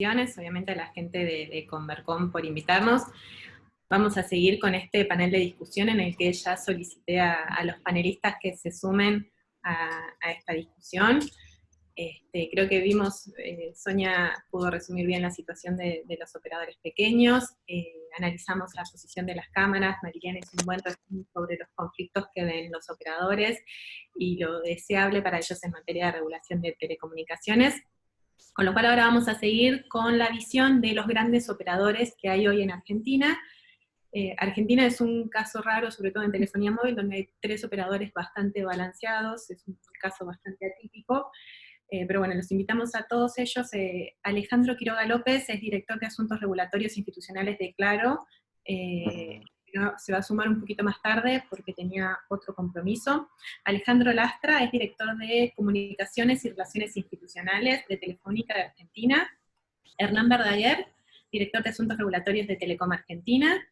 obviamente a la gente de Convercom por invitarnos. Vamos a seguir con este panel de discusión en el que ya solicité a los panelistas que se sumen a esta discusión. Creo que vimos, Sonia pudo resumir bien la situación de los operadores pequeños, analizamos la posición de las cámaras, Marilena hizo un buen resumen sobre los conflictos que ven los operadores y lo deseable para ellos en materia de regulación de telecomunicaciones. Con lo cual ahora vamos a seguir con la visión de los grandes operadores que hay hoy en Argentina. Argentina es un caso raro, sobre todo en telefonía móvil, donde hay 3 operadores bastante balanceados, es un caso bastante atípico. Pero bueno, los invitamos a todos ellos. Alejandro Quiroga López es director de Asuntos Regulatorios Institucionales de Claro. Se va a sumar un poquito más tarde porque tenía otro compromiso. Alejandro Lastra es director de Comunicaciones y Relaciones Institucionales de Telefónica de Argentina. Hernán Verdaguer, director de Asuntos Regulatorios de Telecom Argentina.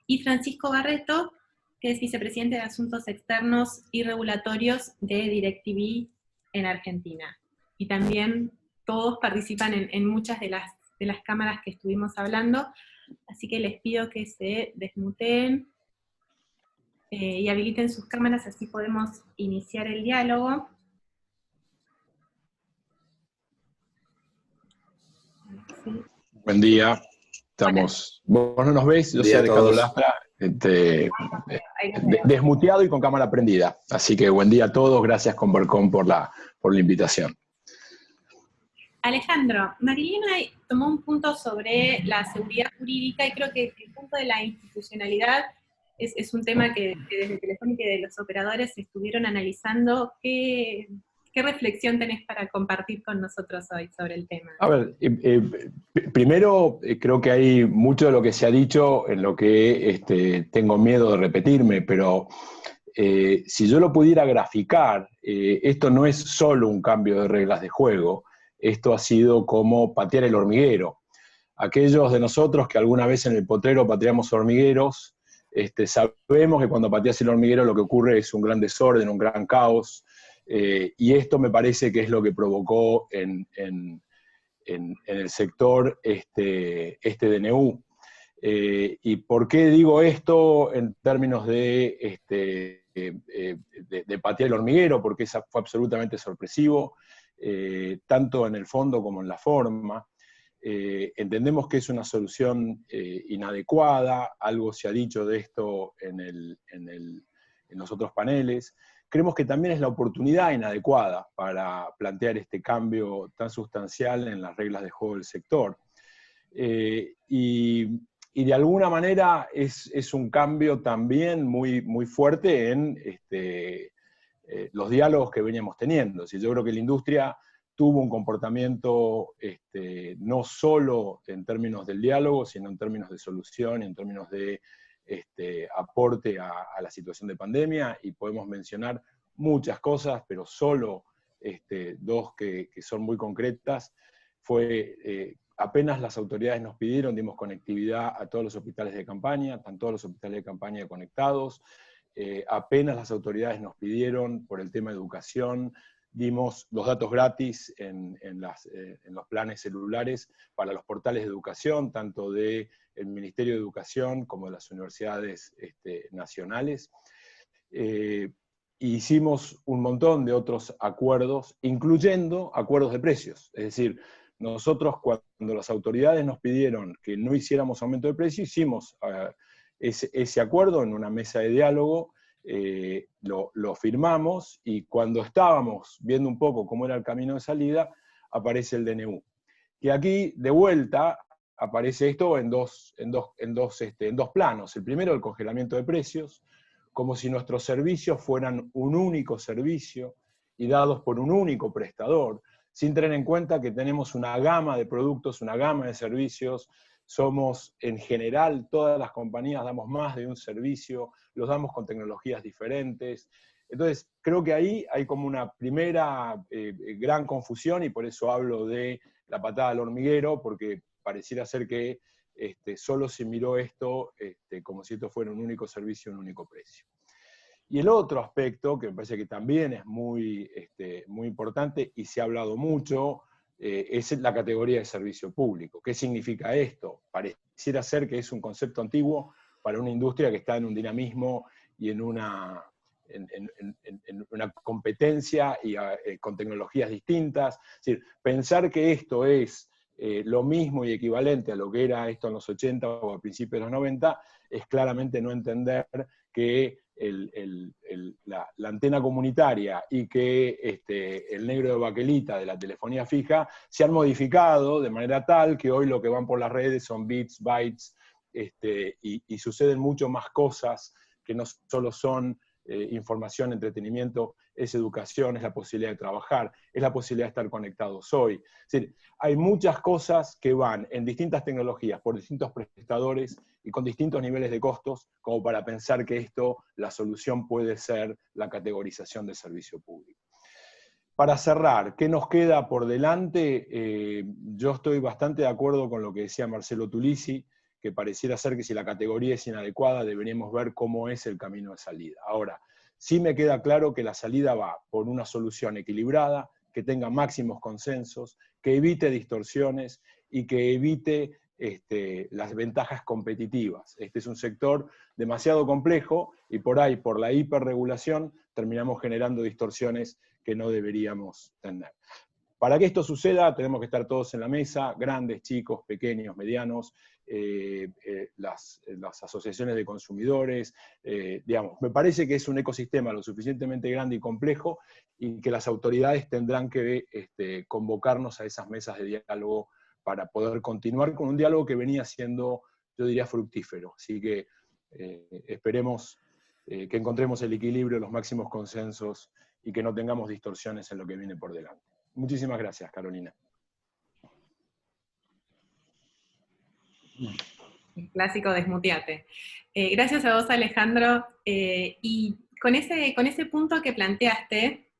Y Francisco Barreto, que es vicepresidente de Asuntos Externos y Regulatorios de DirecTV en Argentina. Y también todos participan en muchas de las cámaras que estuvimos hablando, así que les pido que se desmuteen y habiliten sus cámaras, así podemos iniciar el diálogo. Sí. Buen día, estamos... Vos no nos ves, yo soy Alejandro Lastra, desmuteado y con cámara prendida. Así que buen día a todos, gracias Convercom por la invitación. Alejandro, Marilena tomó un punto sobre la seguridad jurídica y creo que el punto de la institucionalidad es un tema que desde Telefónica y de los operadores estuvieron analizando. ¿Qué reflexión tenés para compartir con nosotros hoy sobre el tema? A ver, primero creo que hay mucho de lo que se ha dicho en lo que tengo miedo de repetirme, pero si yo lo pudiera graficar, esto no es solo un cambio de reglas de juego, esto ha sido como patear el hormiguero. Aquellos de nosotros que alguna vez en el potrero pateamos hormigueros, sabemos que cuando pateas el hormiguero lo que ocurre es un gran desorden, un gran caos, y esto me parece que es lo que provocó en el sector este DNU. ¿Y por qué digo esto en términos de patear el hormiguero? Porque fue absolutamente sorpresivo, tanto en el fondo como en la forma. Entendemos que es una solución inadecuada, algo se ha dicho de esto en los otros paneles. Creemos que también es la oportunidad inadecuada para plantear este cambio tan sustancial en las reglas de juego del sector. Y de alguna manera es un cambio también muy, muy fuerte en los diálogos que veníamos teniendo. Yo creo que la industria tuvo un comportamiento no solo en términos del diálogo, sino en términos de solución y en términos de aporte a la situación de pandemia, y podemos mencionar muchas cosas, pero solo 2 que son muy concretas. Fue apenas las autoridades nos pidieron, dimos conectividad a todos los hospitales de campaña, están todos los hospitales de campaña conectados. Apenas las autoridades nos pidieron, por el tema de educación, dimos los datos gratis en los planes celulares para los portales de educación, tanto del Ministerio de Educación como de las universidades nacionales. Hicimos un montón de otros acuerdos, incluyendo acuerdos de precios. Es decir, nosotros cuando las autoridades nos pidieron que no hiciéramos aumento de precio, hicimos ese acuerdo en una mesa de diálogo, lo firmamos, y cuando estábamos viendo un poco cómo era el camino de salida, aparece el DNU. Y aquí, de vuelta, aparece esto en dos planos. El primero, el congelamiento de precios, como si nuestros servicios fueran un único servicio y dados por un único prestador, sin tener en cuenta que tenemos una gama de productos, una gama de servicios. Somos, en general, todas las compañías damos más de un servicio, los damos con tecnologías diferentes. Entonces, creo que ahí hay como una primera gran confusión, y por eso hablo de la patada al hormiguero, porque pareciera ser que solo se miró esto como si esto fuera un único servicio, un único precio. Y el otro aspecto, que me parece que también es muy, muy importante, y se ha hablado mucho, es la categoría de servicio público. ¿Qué significa esto? Pareciera ser que es un concepto antiguo para una industria que está en un dinamismo y en una competencia y con tecnologías distintas. Es decir, pensar que esto es lo mismo y equivalente a lo que era esto en los 80 o a principios de los 90, es claramente no entender que la antena comunitaria y que el negro de baquelita de la telefonía fija se han modificado de manera tal que hoy lo que van por las redes son bits, bytes, y suceden mucho más cosas que no solo son información, entretenimiento, es educación, es la posibilidad de trabajar, es la posibilidad de estar conectados hoy. Es decir, hay muchas cosas que van en distintas tecnologías, por distintos prestadores y con distintos niveles de costos, como para pensar que la solución puede ser la categorización de servicio público. Para cerrar, ¿qué nos queda por delante? Yo estoy bastante de acuerdo con lo que decía Marcelo Tulisi, que pareciera ser que si la categoría es inadecuada, deberíamos ver cómo es el camino de salida. Ahora, sí me queda claro que la salida va por una solución equilibrada, que tenga máximos consensos, que evite distorsiones y que evite las ventajas competitivas. Este es un sector demasiado complejo y por ahí, por la hiperregulación, terminamos generando distorsiones que no deberíamos tener. Para que esto suceda, tenemos que estar todos en la mesa, grandes, chicos, pequeños, medianos, las asociaciones de consumidores, digamos. Me parece que es un ecosistema lo suficientemente grande y complejo y que las autoridades tendrán que convocarnos a esas mesas de diálogo para poder continuar con un diálogo que venía siendo, yo diría, fructífero. Así que esperemos que encontremos el equilibrio, los máximos consensos y que no tengamos distorsiones en lo que viene por delante. Muchísimas gracias, Carolina. El clásico desmuteate. Gracias a vos, Alejandro. Y con ese punto que planteaste,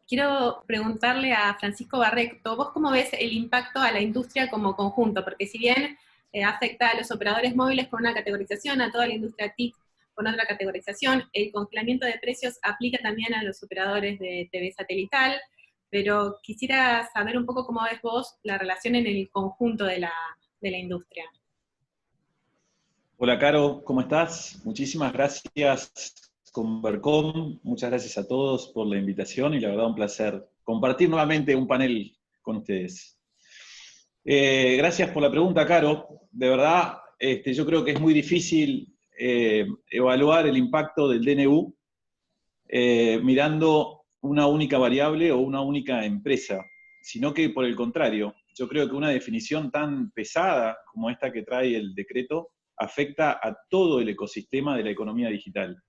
quiero preguntarle a Francisco Barreto, ¿vos cómo ves el impacto a la industria como conjunto? Porque si bien afecta a los operadores móviles con una categorización, a toda la industria TIC con otra categorización, el congelamiento de precios aplica también a los operadores de TV satelital, pero quisiera saber un poco cómo ves vos la relación en el conjunto de la industria. Hola, Caro, ¿cómo estás? Muchísimas gracias, Convercom. Muchas gracias a todos por la invitación y la verdad un placer compartir nuevamente un panel con ustedes. Gracias por la pregunta, Caro. De verdad, yo creo que es muy difícil evaluar el impacto del DNU mirando una única variable o una única empresa, sino que por el contrario, yo creo que una definición tan pesada como esta que trae el decreto afecta a todo el ecosistema de la economía digital.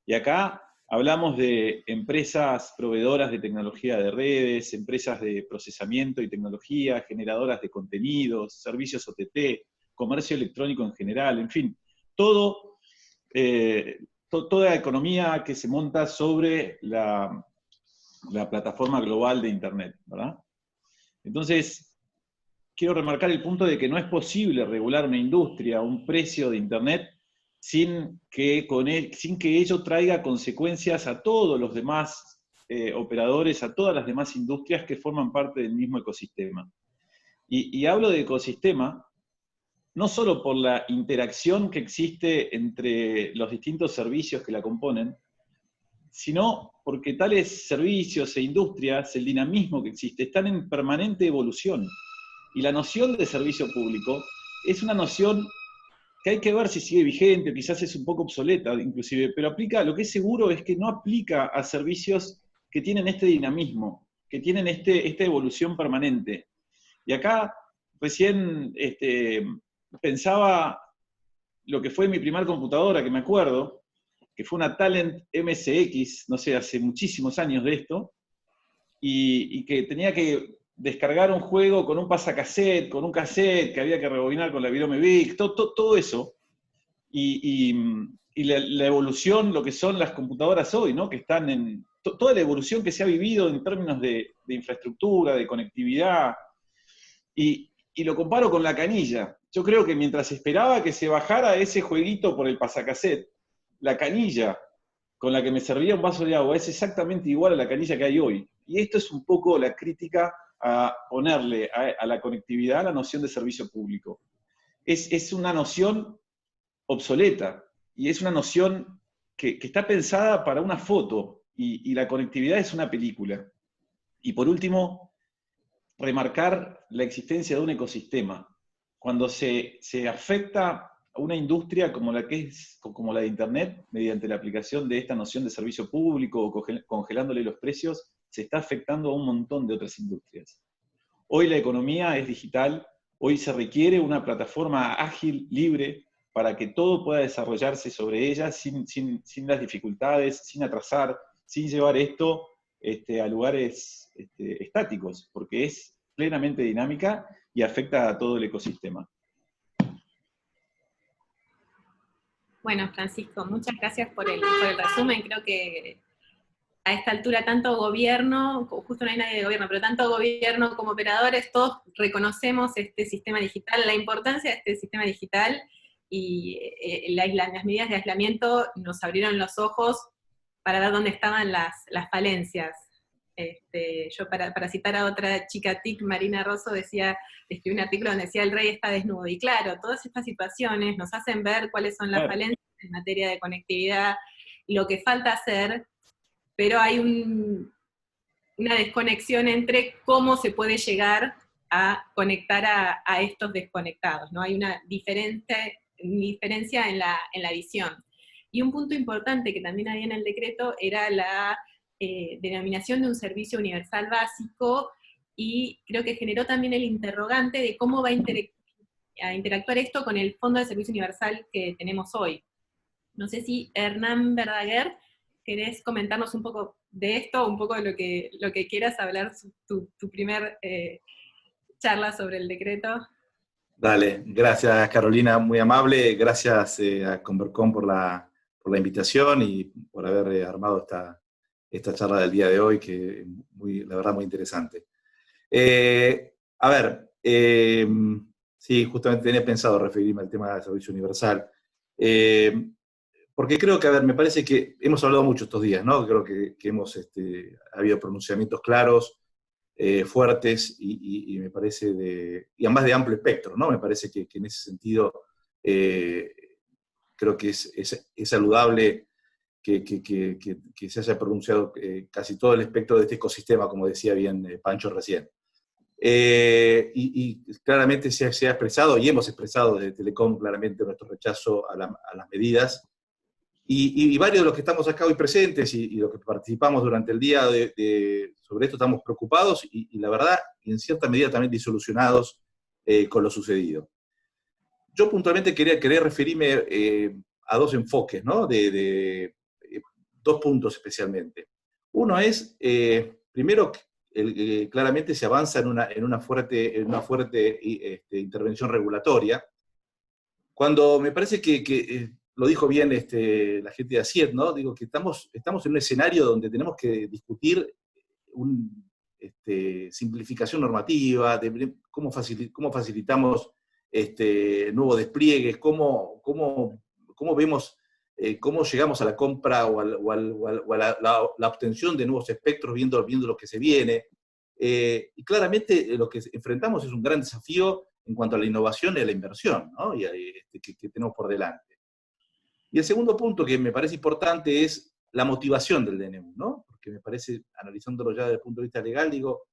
Y acá hablamos de empresas proveedoras de tecnología de redes, empresas de procesamiento y tecnología, generadoras de contenidos, servicios OTT, comercio electrónico en general, en fin, toda la economía que se monta sobre la plataforma global de Internet, ¿verdad? Entonces, quiero remarcar el punto de que no es posible regular una industria, un precio de Internet, sin que ello traiga consecuencias a todos los demás operadores, a todas las demás industrias que forman parte del mismo ecosistema. Y hablo de ecosistema no solo por la interacción que existe entre los distintos servicios que la componen, sino porque tales servicios e industrias, el dinamismo que existe, están en permanente evolución. Y la noción de servicio público es una noción que hay que ver si sigue vigente, quizás es un poco obsoleta inclusive, pero aplica, lo que es seguro es que no aplica a servicios que tienen este dinamismo, que tienen esta evolución permanente. Y acá recién pensaba lo que fue mi primer computadora, que me acuerdo, que fue una Talent MSX, no sé, hace muchísimos años de esto, y que tenía que descargar un juego con un pasacassette, con un cassette que había que rebobinar con la Videomevic, todo eso, y la evolución, lo que son las computadoras hoy, ¿no? Que están en toda la evolución que se ha vivido en términos de infraestructura, de conectividad, y lo comparo con la canilla. Yo creo que mientras esperaba que se bajara ese jueguito por el pasacassette, la canilla con la que me servía un vaso de agua es exactamente igual a la canilla que hay hoy. Y esto es un poco la crítica a ponerle a la conectividad la noción de servicio público. Es una noción obsoleta, y es una noción que está pensada para una foto, y la conectividad es una película. Y por último, remarcar la existencia de un ecosistema. Cuando se afecta a una industria como la de Internet, mediante la aplicación de esta noción de servicio público o congelándole los precios, se está afectando a un montón de otras industrias. Hoy la economía es digital, hoy se requiere una plataforma ágil, libre, para que todo pueda desarrollarse sobre ella sin las dificultades, sin atrasar, sin llevar esto a lugares estáticos, porque es plenamente dinámica y afecta a todo el ecosistema. Bueno, Francisco, muchas gracias por el resumen. Creo que a esta altura tanto gobierno, justo no hay nadie de gobierno, pero tanto gobierno como operadores, todos reconocemos este sistema digital, la importancia de este sistema digital, y las medidas de aislamiento nos abrieron los ojos para ver dónde estaban las falencias. Yo para citar a otra chica TIC, Marina Rosso, escribió un artículo donde decía el rey está desnudo, y claro, todas estas situaciones nos hacen ver cuáles son las falencias en materia de conectividad, lo que falta hacer, pero hay una desconexión entre cómo se puede llegar a conectar a estos desconectados, ¿no? Hay una diferencia en la visión. Y un punto importante que también había en el decreto era la denominación de un servicio universal básico, y creo que generó también el interrogante de cómo va a interactuar esto con el Fondo de Servicio Universal que tenemos hoy. No sé si Hernán Verdaguer, ¿querés comentarnos un poco de esto, un poco de lo que quieras hablar, tu primer charla sobre el decreto? Dale, gracias Carolina, muy amable, gracias a Convercom por la invitación y por haber armado esta charla del día de hoy, que la verdad muy interesante. A ver, sí, justamente tenía pensado referirme al tema del servicio universal, porque creo que, a ver, me parece que hemos hablado mucho estos días, ¿no? Creo que hemos ha habido pronunciamientos claros, fuertes, y me parece y además de amplio espectro, ¿no? Me parece que en ese sentido creo que es saludable que se haya pronunciado casi todo el espectro de este ecosistema, como decía bien Pancho recién. Y claramente se ha expresado, y hemos expresado desde Telecom claramente nuestro rechazo a las medidas, y varios de los que estamos acá hoy presentes y los que participamos durante el día sobre esto estamos preocupados y la verdad, en cierta medida también disolucionados con lo sucedido. Yo puntualmente quería referirme a dos enfoques, ¿no? Dos puntos especialmente. Uno es, primero, claramente se avanza en una fuerte intervención regulatoria, cuando me parece que lo dijo bien la gente de ACIET, ¿no? Digo que estamos en un escenario donde tenemos que discutir simplificación normativa, de cómo facilitamos nuevos despliegues, cómo vemos cómo llegamos a la compra o a la obtención de nuevos espectros viendo lo que se viene. Y claramente lo que enfrentamos es un gran desafío en cuanto a la innovación y a la inversión, ¿no? que tenemos por delante. Y el segundo punto que me parece importante es la motivación del DNU, ¿no? Porque me parece, analizándolo ya desde el punto de vista legal, digo,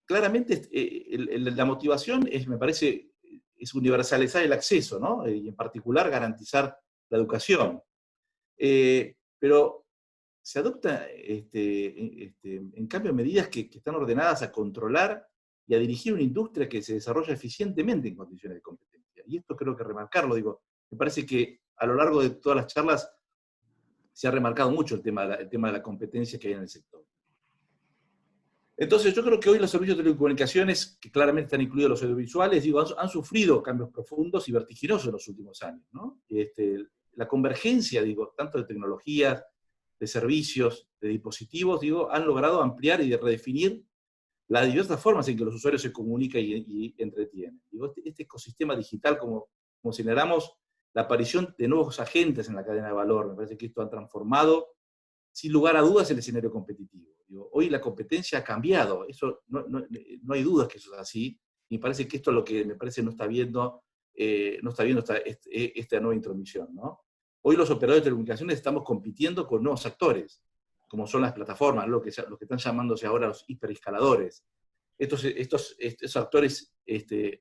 claramente la motivación me parece, es universalizar el acceso, ¿no? Y en particular garantizar la educación. Pero se adopta, en cambio, medidas que están ordenadas a controlar y a dirigir una industria que se desarrolla eficientemente en condiciones de competencia. Y esto creo que remarcarlo, digo, me parece que a lo largo de todas las charlas se ha remarcado mucho el tema de la competencia que hay en el sector. Entonces yo creo que hoy los servicios de telecomunicaciones, que claramente están incluidos los audiovisuales, digo, han sufrido cambios profundos y vertiginosos en los últimos años, ¿no? La convergencia, digo, tanto de tecnologías, de servicios, de dispositivos, digo, han logrado ampliar y redefinir las diversas formas en que los usuarios se comunican y entretienen. Digo, este ecosistema digital, como señalamos, la aparición de nuevos agentes en la cadena de valor, me parece que esto ha transformado, sin lugar a dudas, el escenario competitivo. Digo, hoy la competencia ha cambiado, eso no hay dudas que eso es así, y me parece que esto es lo que me parece no está viendo esta nueva intromisión, ¿no? Hoy los operadores de telecomunicaciones estamos compitiendo con nuevos actores, como son las plataformas, lo que están llamándose ahora los hiperescaladores. Estos actores que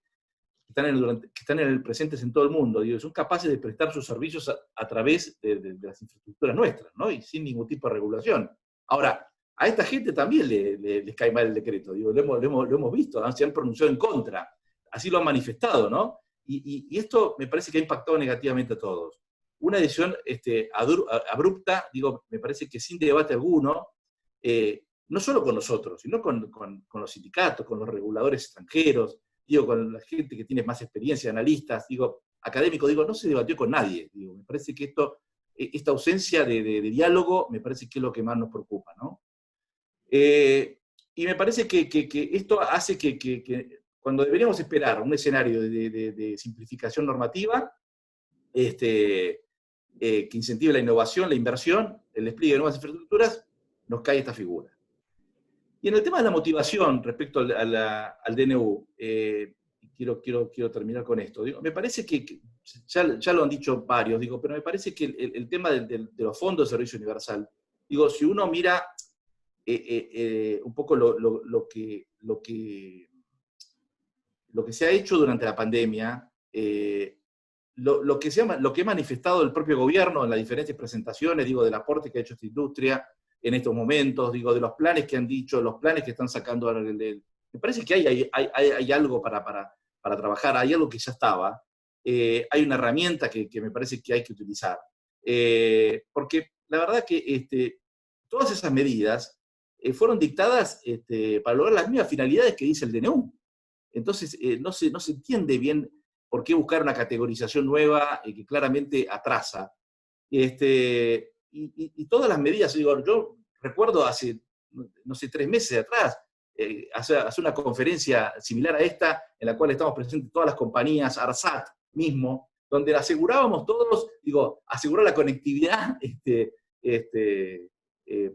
están en el presentes en todo el mundo, digo, son capaces de prestar sus servicios a través de las infraestructuras nuestras, ¿no? Y sin ningún tipo de regulación. Ahora, a esta gente también les cae mal el decreto, digo, lo hemos visto, ¿no? Se han pronunciado en contra, así lo han manifestado, ¿no? Y esto me parece que ha impactado negativamente a todos. Una decisión abrupta, digo, me parece que sin debate alguno, no solo con nosotros, sino con los sindicatos, con los reguladores extranjeros, digo, con la gente que tiene más experiencia, analistas, digo, académicos, digo, no se debatió con nadie. Digo, me parece que esta ausencia de diálogo me parece que es lo que más nos preocupa, ¿no? Y me parece que esto hace que cuando deberíamos esperar un escenario de simplificación normativa, que incentive la innovación, la inversión, el despliegue de nuevas infraestructuras, nos cae esta figura. Y en el tema de la motivación respecto al DNU, quiero terminar con esto. Digo, me parece que ya lo han dicho varios, digo, pero me parece que el tema de los fondos de servicio universal, digo, si uno mira un poco lo que se ha hecho durante la pandemia, lo que ha manifestado el propio gobierno en las diferentes presentaciones, digo, del aporte que ha hecho esta industria en estos momentos, digo, de los planes que han dicho, los planes que están sacando ahora. Me parece que hay algo para trabajar, hay algo que ya estaba, hay una herramienta que me parece que hay que utilizar. Porque la verdad que todas esas medidas fueron dictadas para lograr las mismas finalidades que dice el DNU. Entonces, no se entiende bien por qué buscar una categorización nueva que claramente atrasa. Y todas las medidas, digo, yo recuerdo hace, no sé, 3 meses atrás, hacer una conferencia similar a esta, en la cual estamos presentes todas las compañías, ARSAT mismo, donde asegurábamos todos, digo, asegurar la conectividad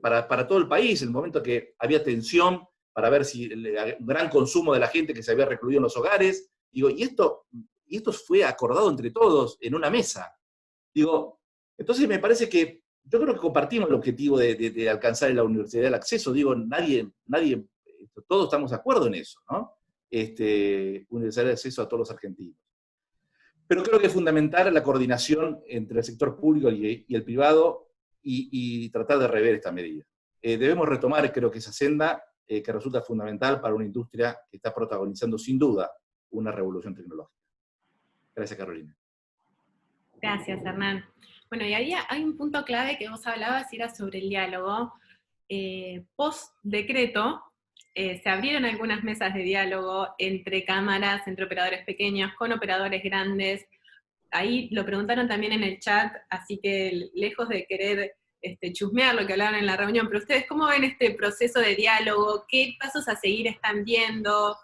para todo el país, en el momento que había tensión, para ver si un gran consumo de la gente que se había recluido en los hogares, digo, y esto fue acordado entre todos en una mesa. Digo, entonces me parece que yo creo que compartimos el objetivo de alcanzar la universalidad del acceso. Digo, nadie, todos estamos de acuerdo en eso, ¿no? Universalidad de acceso a todos los argentinos. Pero creo que es fundamental la coordinación entre el sector público y el privado y tratar de rever esta medida. Debemos retomar, creo que esa senda que resulta fundamental para una industria que está protagonizando sin duda una revolución tecnológica. Gracias, Carolina. Gracias, Hernán. Bueno, y hay un punto clave que vos hablabas, y era sobre el diálogo. Post-decreto, se abrieron algunas mesas de diálogo entre cámaras, entre operadores pequeños, con operadores grandes. Ahí lo preguntaron también en el chat, así que lejos de querer chusmear lo que hablaban en la reunión, pero ustedes, ¿cómo ven este proceso de diálogo? ¿Qué pasos a seguir están viendo?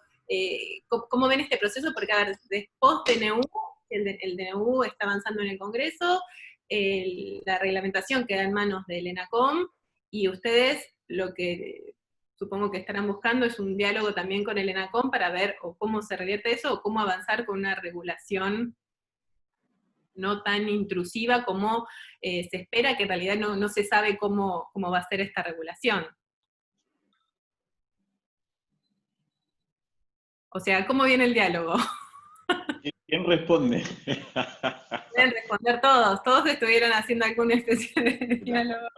¿Cómo ven este proceso? Porque, a ver, después DNU, el DNU está avanzando en el Congreso, la reglamentación queda en manos del ENACOM, y ustedes lo que supongo que estarán buscando es un diálogo también con el ENACOM para ver o cómo se revierte eso, o cómo avanzar con una regulación no tan intrusiva como se espera, que en realidad no se sabe cómo va a ser esta regulación. O sea, ¿cómo viene el diálogo? ¿Quién responde? Pueden responder todos estuvieron haciendo alguna especie de diálogo.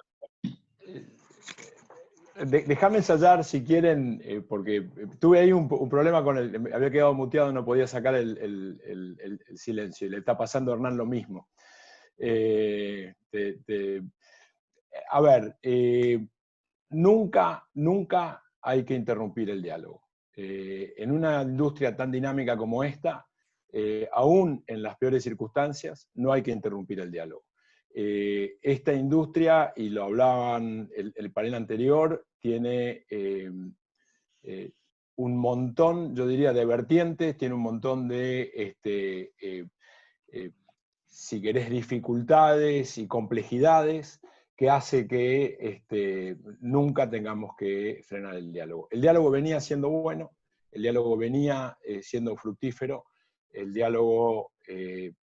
Déjame ensayar si quieren, porque tuve ahí un problema con había quedado muteado, no podía sacar el silencio, y le está pasando a Hernán lo mismo. A ver, nunca hay que interrumpir el diálogo. En una industria tan dinámica como esta, aún en las peores circunstancias, no hay que interrumpir el diálogo. Esta industria, y lo hablaban el panel anterior, tiene un montón, yo diría, de vertientes, tiene un montón de, si querés, dificultades y complejidades, que hace que nunca tengamos que frenar el diálogo. El diálogo venía siendo bueno, el diálogo venía siendo fructífero, el diálogo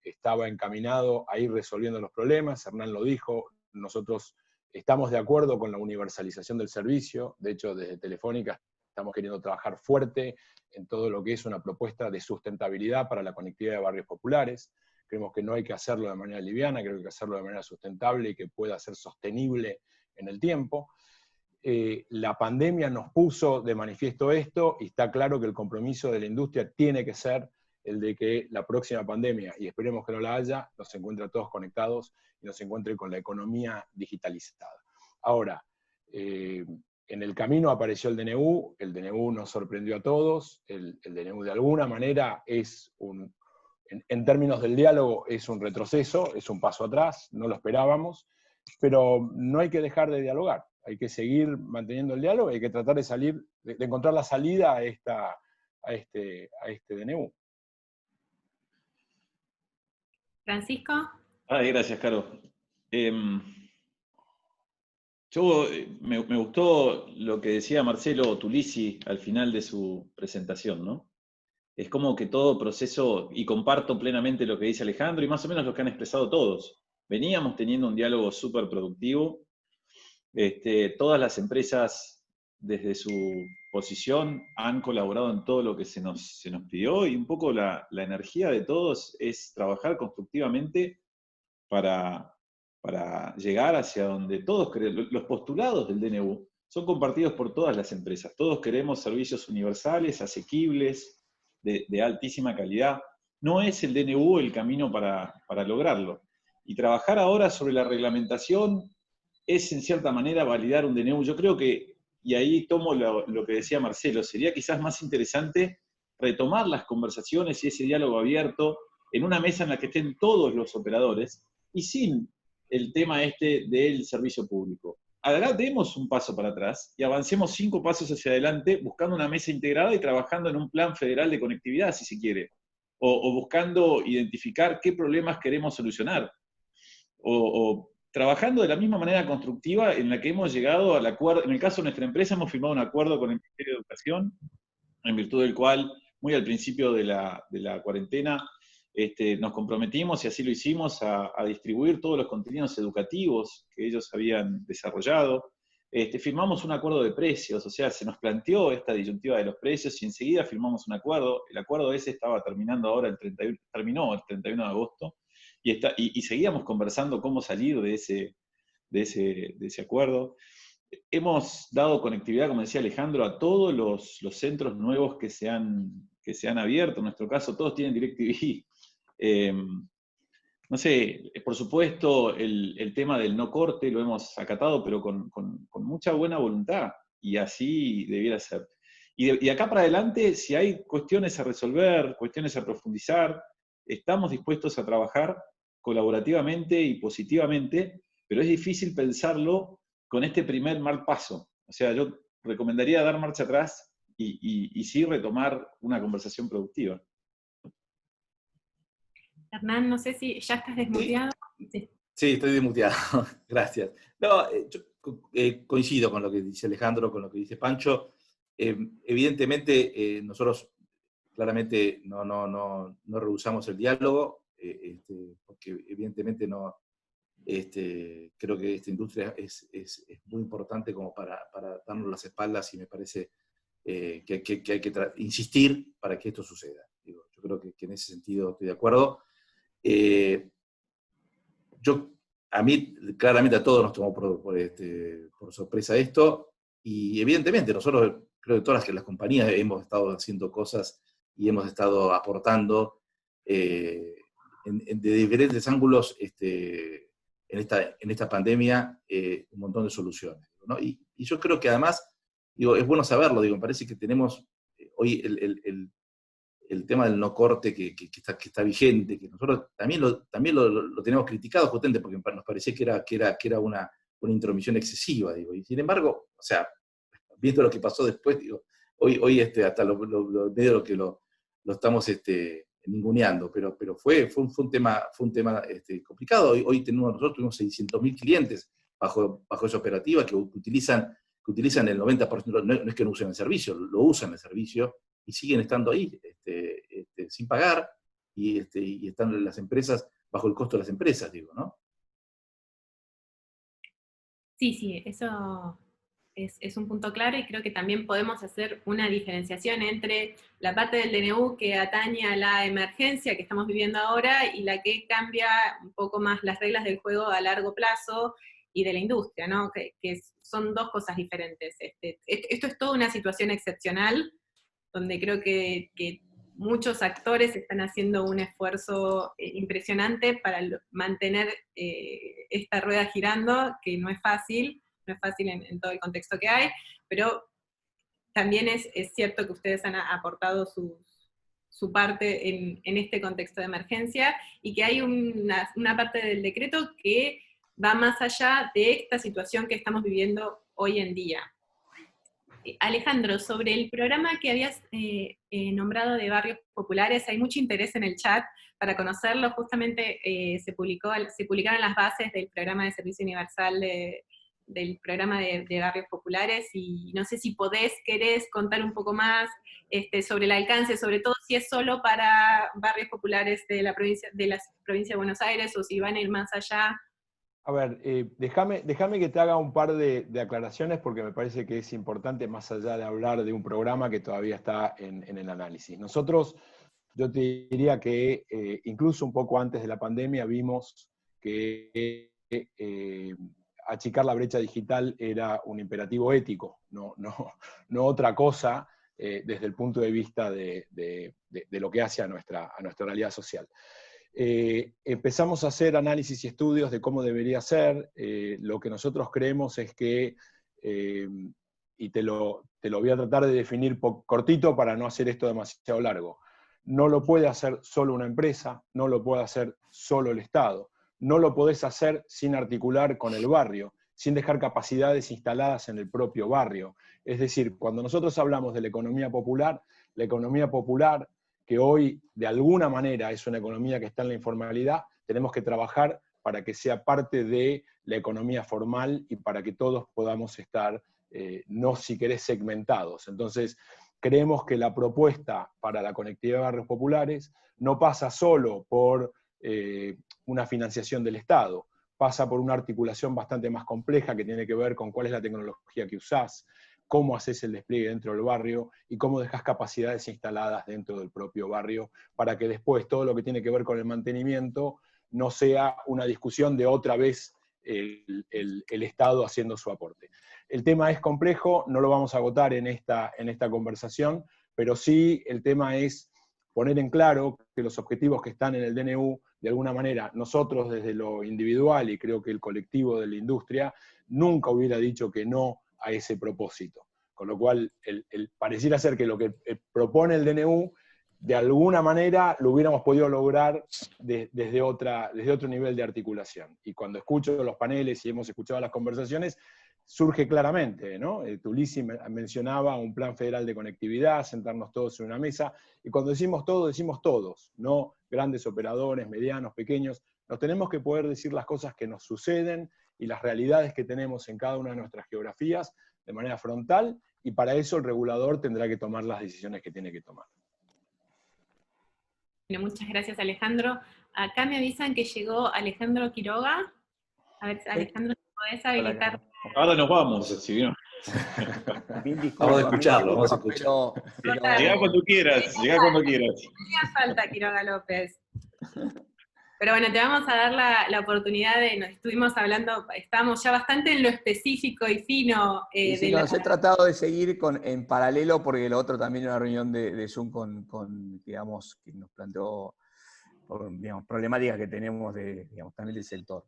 estaba encaminado a ir resolviendo los problemas, Hernán lo dijo, nosotros estamos de acuerdo con la universalización del servicio, de hecho desde Telefónica estamos queriendo trabajar fuerte en todo lo que es una propuesta de sustentabilidad para la conectividad de barrios populares. Creemos que no hay que hacerlo de manera liviana, creo que hay que hacerlo de manera sustentable y que pueda ser sostenible en el tiempo. La pandemia nos puso de manifiesto esto y está claro que el compromiso de la industria tiene que ser el de que la próxima pandemia, y esperemos que no la haya, nos encuentre a todos conectados y nos encuentre con la economía digitalizada. Ahora, en el camino apareció el DNU nos sorprendió a todos, el DNU de alguna manera es en términos del diálogo es un retroceso, es un paso atrás, no lo esperábamos, pero no hay que dejar de dialogar, hay que seguir manteniendo el diálogo, hay que tratar de encontrar la salida a este DNU. Francisco. Gracias, Caro. Me gustó lo que decía Marcelo Tulisi al final de su presentación, ¿no? Es como que todo proceso, y comparto plenamente lo que dice Alejandro y más o menos lo que han expresado todos. Veníamos teniendo un diálogo súper productivo. Todas las empresas, desde su posición, han colaborado en todo lo que se nos pidió, y un poco la energía de todos es trabajar constructivamente para llegar hacia donde todos queremos. Los postulados del DNU son compartidos por todas las empresas. Todos queremos servicios universales, asequibles, de altísima calidad. No es el DNU el camino para lograrlo. Y trabajar ahora sobre la reglamentación es, en cierta manera, validar un DNU. Yo creo que, y ahí tomo lo que decía Marcelo, sería quizás más interesante retomar las conversaciones y ese diálogo abierto en una mesa en la que estén todos los operadores y sin el tema del servicio público. Ahora demos un paso para atrás y avancemos 5 pasos hacia adelante buscando una mesa integrada y trabajando en un plan federal de conectividad, si se quiere, o buscando identificar qué problemas queremos solucionar, o trabajando de la misma manera constructiva en la que hemos llegado al acuerdo. En el caso de nuestra empresa hemos firmado un acuerdo con el Ministerio de Educación, en virtud del cual, muy al principio de la cuarentena, nos comprometimos, y así lo hicimos, a distribuir todos los contenidos educativos que ellos habían desarrollado. Firmamos un acuerdo de precios, o sea, se nos planteó esta disyuntiva de los precios y enseguida firmamos un acuerdo. El acuerdo ese estaba terminando ahora, terminó el 31 de agosto, y seguíamos conversando cómo salir de ese acuerdo. Hemos dado conectividad, como decía Alejandro, a todos los centros nuevos que se han abierto. En nuestro caso, todos tienen DirecTV. No sé, por supuesto, el tema del no corte lo hemos acatado, pero con mucha buena voluntad, y así debiera ser. Y acá para adelante, si hay cuestiones a resolver, cuestiones a profundizar, estamos dispuestos a trabajar colaborativamente y positivamente, pero es difícil pensarlo con este primer mal paso. O sea, yo recomendaría dar marcha atrás y sí retomar una conversación productiva. Hernán, no sé si ya estás desmuteado. Sí, estoy desmuteado. Gracias. No, yo coincido con lo que dice Alejandro, con lo que dice Pancho. Evidentemente, nosotros claramente no rehusamos el diálogo, porque evidentemente creo que esta industria es muy importante como para darnos las espaldas, y me parece que hay que insistir para que esto suceda. Yo creo que en ese sentido estoy de acuerdo. A mí, claramente a todos nos tomó por sorpresa esto, y evidentemente nosotros, creo que todas las compañías hemos estado haciendo cosas y hemos estado aportando de diferentes ángulos en esta pandemia un montón de soluciones, ¿no? Y yo creo que además, es bueno saberlo, me parece que tenemos hoy el tema del no corte que está vigente, que nosotros también lo tenemos criticado justamente porque nos parecía que era una intromisión excesiva, y sin embargo, o sea, viendo lo que pasó después, hoy hasta medio lo que lo estamos ninguneando, pero fue un tema complicado. Hoy nosotros tuvimos 600.000 clientes bajo esa operativa, que utilizan el 90%, no es que no usen el servicio, lo usan el servicio y siguen estando ahí sin pagar, y están las empresas bajo el costo de las empresas, digo, ¿no? Sí, eso es un punto claro, y creo que también podemos hacer una diferenciación entre la parte del DNU que atañe a la emergencia que estamos viviendo ahora y la que cambia un poco más las reglas del juego a largo plazo y de la industria, ¿no? Que son dos cosas diferentes. Esto es toda una situación excepcional, donde creo que muchos actores están haciendo un esfuerzo impresionante para mantener esta rueda girando, que no es fácil en todo el contexto que hay, pero también es cierto que ustedes han aportado su parte en este contexto de emergencia, y que hay una parte del decreto que va más allá de esta situación que estamos viviendo hoy en día. Alejandro, sobre el programa que habías nombrado de barrios populares, hay mucho interés en el chat para conocerlo. Justamente se publicaron las bases del programa de servicio universal del programa de barrios populares, y no sé si querés contar un poco más sobre el alcance, sobre todo si es solo para barrios populares de la provincia de Buenos Aires, o si van a ir más allá. A ver, déjame que te haga un par de aclaraciones, porque me parece que es importante, más allá de hablar de un programa que todavía está en el análisis. Nosotros, yo te diría que incluso un poco antes de la pandemia vimos que achicar la brecha digital era un imperativo ético, no otra cosa, desde el punto de vista de lo que hace a nuestra realidad social. Empezamos a hacer análisis y estudios de cómo debería ser. Lo que nosotros creemos es que, y te lo voy a tratar de definir cortito para no hacer esto demasiado largo, no lo puede hacer solo una empresa, no lo puede hacer solo el Estado, no lo podés hacer sin articular con el barrio, sin dejar capacidades instaladas en el propio barrio. Es decir, cuando nosotros hablamos de la economía popular, que hoy de alguna manera es una economía que está en la informalidad, tenemos que trabajar para que sea parte de la economía formal y para que todos podamos estar, no si querés, segmentados. Entonces, creemos que la propuesta para la conectividad de barrios populares no pasa solo por una financiación del Estado, pasa por una articulación bastante más compleja que tiene que ver con cuál es la tecnología que usás, cómo haces el despliegue dentro del barrio y cómo dejas capacidades instaladas dentro del propio barrio para que después todo lo que tiene que ver con el mantenimiento no sea una discusión de otra vez el Estado haciendo su aporte. El tema es complejo, no lo vamos a agotar en esta conversación, pero sí el tema es poner en claro que los objetivos que están en el DNU, de alguna manera, nosotros desde lo individual, y creo que el colectivo de la industria, nunca hubiera dicho que no a ese propósito. Con lo cual, pareciera ser que lo que propone el DNU, de alguna manera lo hubiéramos podido lograr desde otro nivel de articulación. Y cuando escucho los paneles y hemos escuchado las conversaciones, surge claramente, ¿no? Tulisi mencionaba un plan federal de conectividad, sentarnos todos en una mesa, y cuando decimos todo, decimos todos, no grandes operadores, medianos, pequeños. Nos tenemos que poder decir las cosas que nos suceden y las realidades que tenemos en cada una de nuestras geografías de manera frontal, y para eso el regulador tendrá que tomar las decisiones que tiene que tomar. Bueno, muchas gracias, Alejandro. Acá me avisan que llegó Alejandro Quiroga. A ver, Alejandro, ¿podés habilitar? Ahora nos vamos, si no. Vamos a escucharlo. Llegá cuando quieras. No hacía falta, Quiroga López. Pero bueno, te vamos a dar la oportunidad estábamos ya bastante en lo específico y fino. Nos he tratado de seguir en paralelo, porque lo otro también era una reunión de Zoom con digamos, que nos planteó, digamos, problemáticas que tenemos también del sector.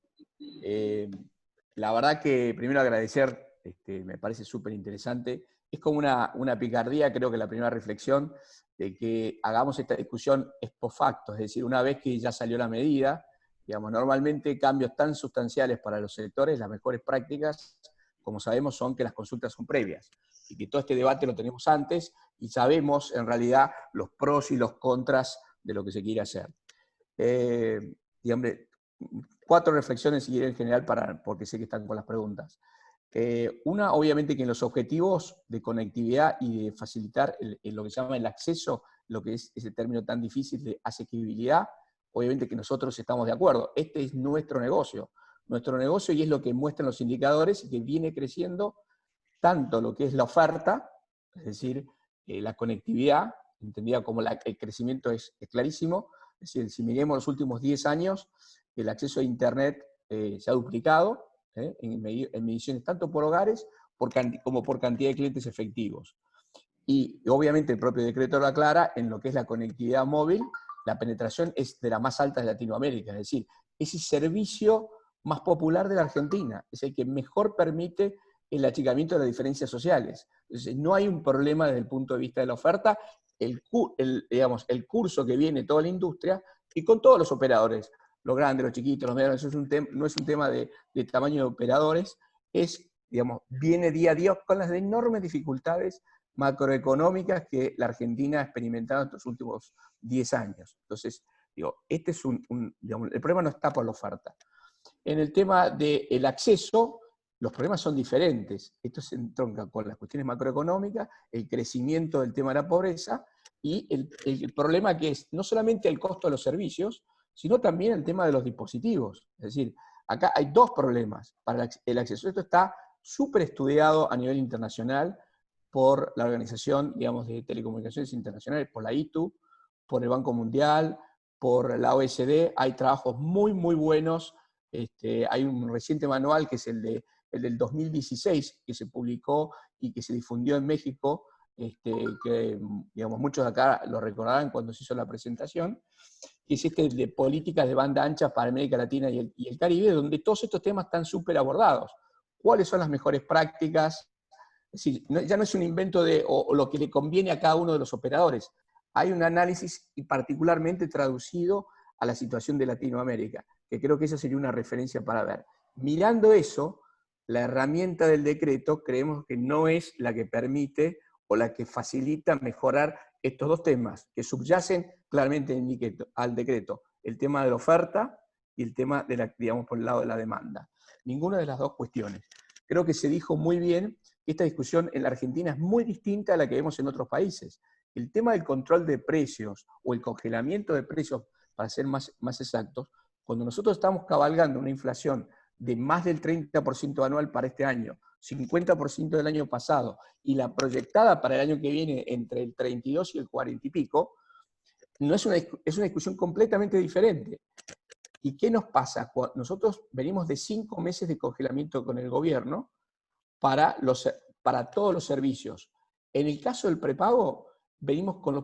La verdad que primero agradecer, me parece súper interesante. Es como una picardía, creo que la primera reflexión, de que hagamos esta discusión ex post facto, es decir, una vez que ya salió la medida, digamos, normalmente cambios tan sustanciales para los sectores, las mejores prácticas, como sabemos, son que las consultas son previas, y que todo este debate lo tenemos antes, y sabemos en realidad los pros y los contras de lo que se quiere hacer. Digamos, 4 reflexiones y en general porque sé que están con las preguntas. Una, obviamente, que en los objetivos de conectividad y de facilitar lo que se llama el acceso, lo que es ese término tan difícil de asequibilidad, obviamente que nosotros estamos de acuerdo. Este es nuestro negocio y es lo que muestran los indicadores, que viene creciendo tanto lo que es la oferta, es decir, la conectividad, entendida como el crecimiento es clarísimo. Es decir, si miremos los últimos 10 años, el acceso a Internet se ha duplicado, en mediciones tanto por hogares como por cantidad de clientes efectivos. Y obviamente el propio decreto lo aclara, en lo que es la conectividad móvil, la penetración es de la más alta de Latinoamérica, es decir, es el servicio más popular de la Argentina, es el que mejor permite el achicamiento de las diferencias sociales. Entonces, no hay un problema desde el punto de vista de la oferta, digamos, el curso que viene toda la industria, y con todos los operadores, los grandes, los chiquitos, los medianos, eso no es un tema de tamaño de operadores, digamos, viene día a día con las enormes dificultades macroeconómicas que la Argentina ha experimentado en estos últimos 10 años. Entonces, digo, este es digamos, el problema no está por la oferta. En el tema del acceso, los problemas son diferentes. Esto se entronca con las cuestiones macroeconómicas, el crecimiento del tema de la pobreza, y el problema que es no solamente el costo de los servicios, sino también el tema de los dispositivos. Es decir, acá hay 2 problemas para el acceso. Esto está súper estudiado a nivel internacional por la Organización, digamos, de Telecomunicaciones Internacionales, por la ITU, por el Banco Mundial, por la OECD. Hay trabajos muy, muy buenos. Hay un reciente manual que es el del 2016, que se publicó y que se difundió en México, que digamos, muchos de acá lo recordarán cuando se hizo la presentación, que es de políticas de banda ancha para América Latina y el Caribe, donde todos estos temas están súper abordados. ¿Cuáles son las mejores prácticas? Es decir, ya no es un invento o lo que le conviene a cada uno de los operadores. Hay un análisis y particularmente traducido a la situación de Latinoamérica, que creo que esa sería una referencia para ver. Mirando eso, la herramienta del decreto creemos que no es la que permite o la que facilita mejorar estos 2 temas, que subyacen claramente al decreto, el tema de la oferta y el tema digamos, por el lado de la demanda. Ninguna de las 2 cuestiones. Creo que se dijo muy bien que esta discusión en la Argentina es muy distinta a la que vemos en otros países. El tema del control de precios o el congelamiento de precios, para ser más exactos, cuando nosotros estamos cabalgando una inflación de más del 30% anual para este año, 50% del año pasado, y la proyectada para el año que viene entre el 32 y el 40 y pico, es una discusión completamente diferente. ¿Y qué nos pasa? Nosotros venimos de 5 meses de congelamiento con el gobierno para todos los servicios. En el caso del prepago, venimos con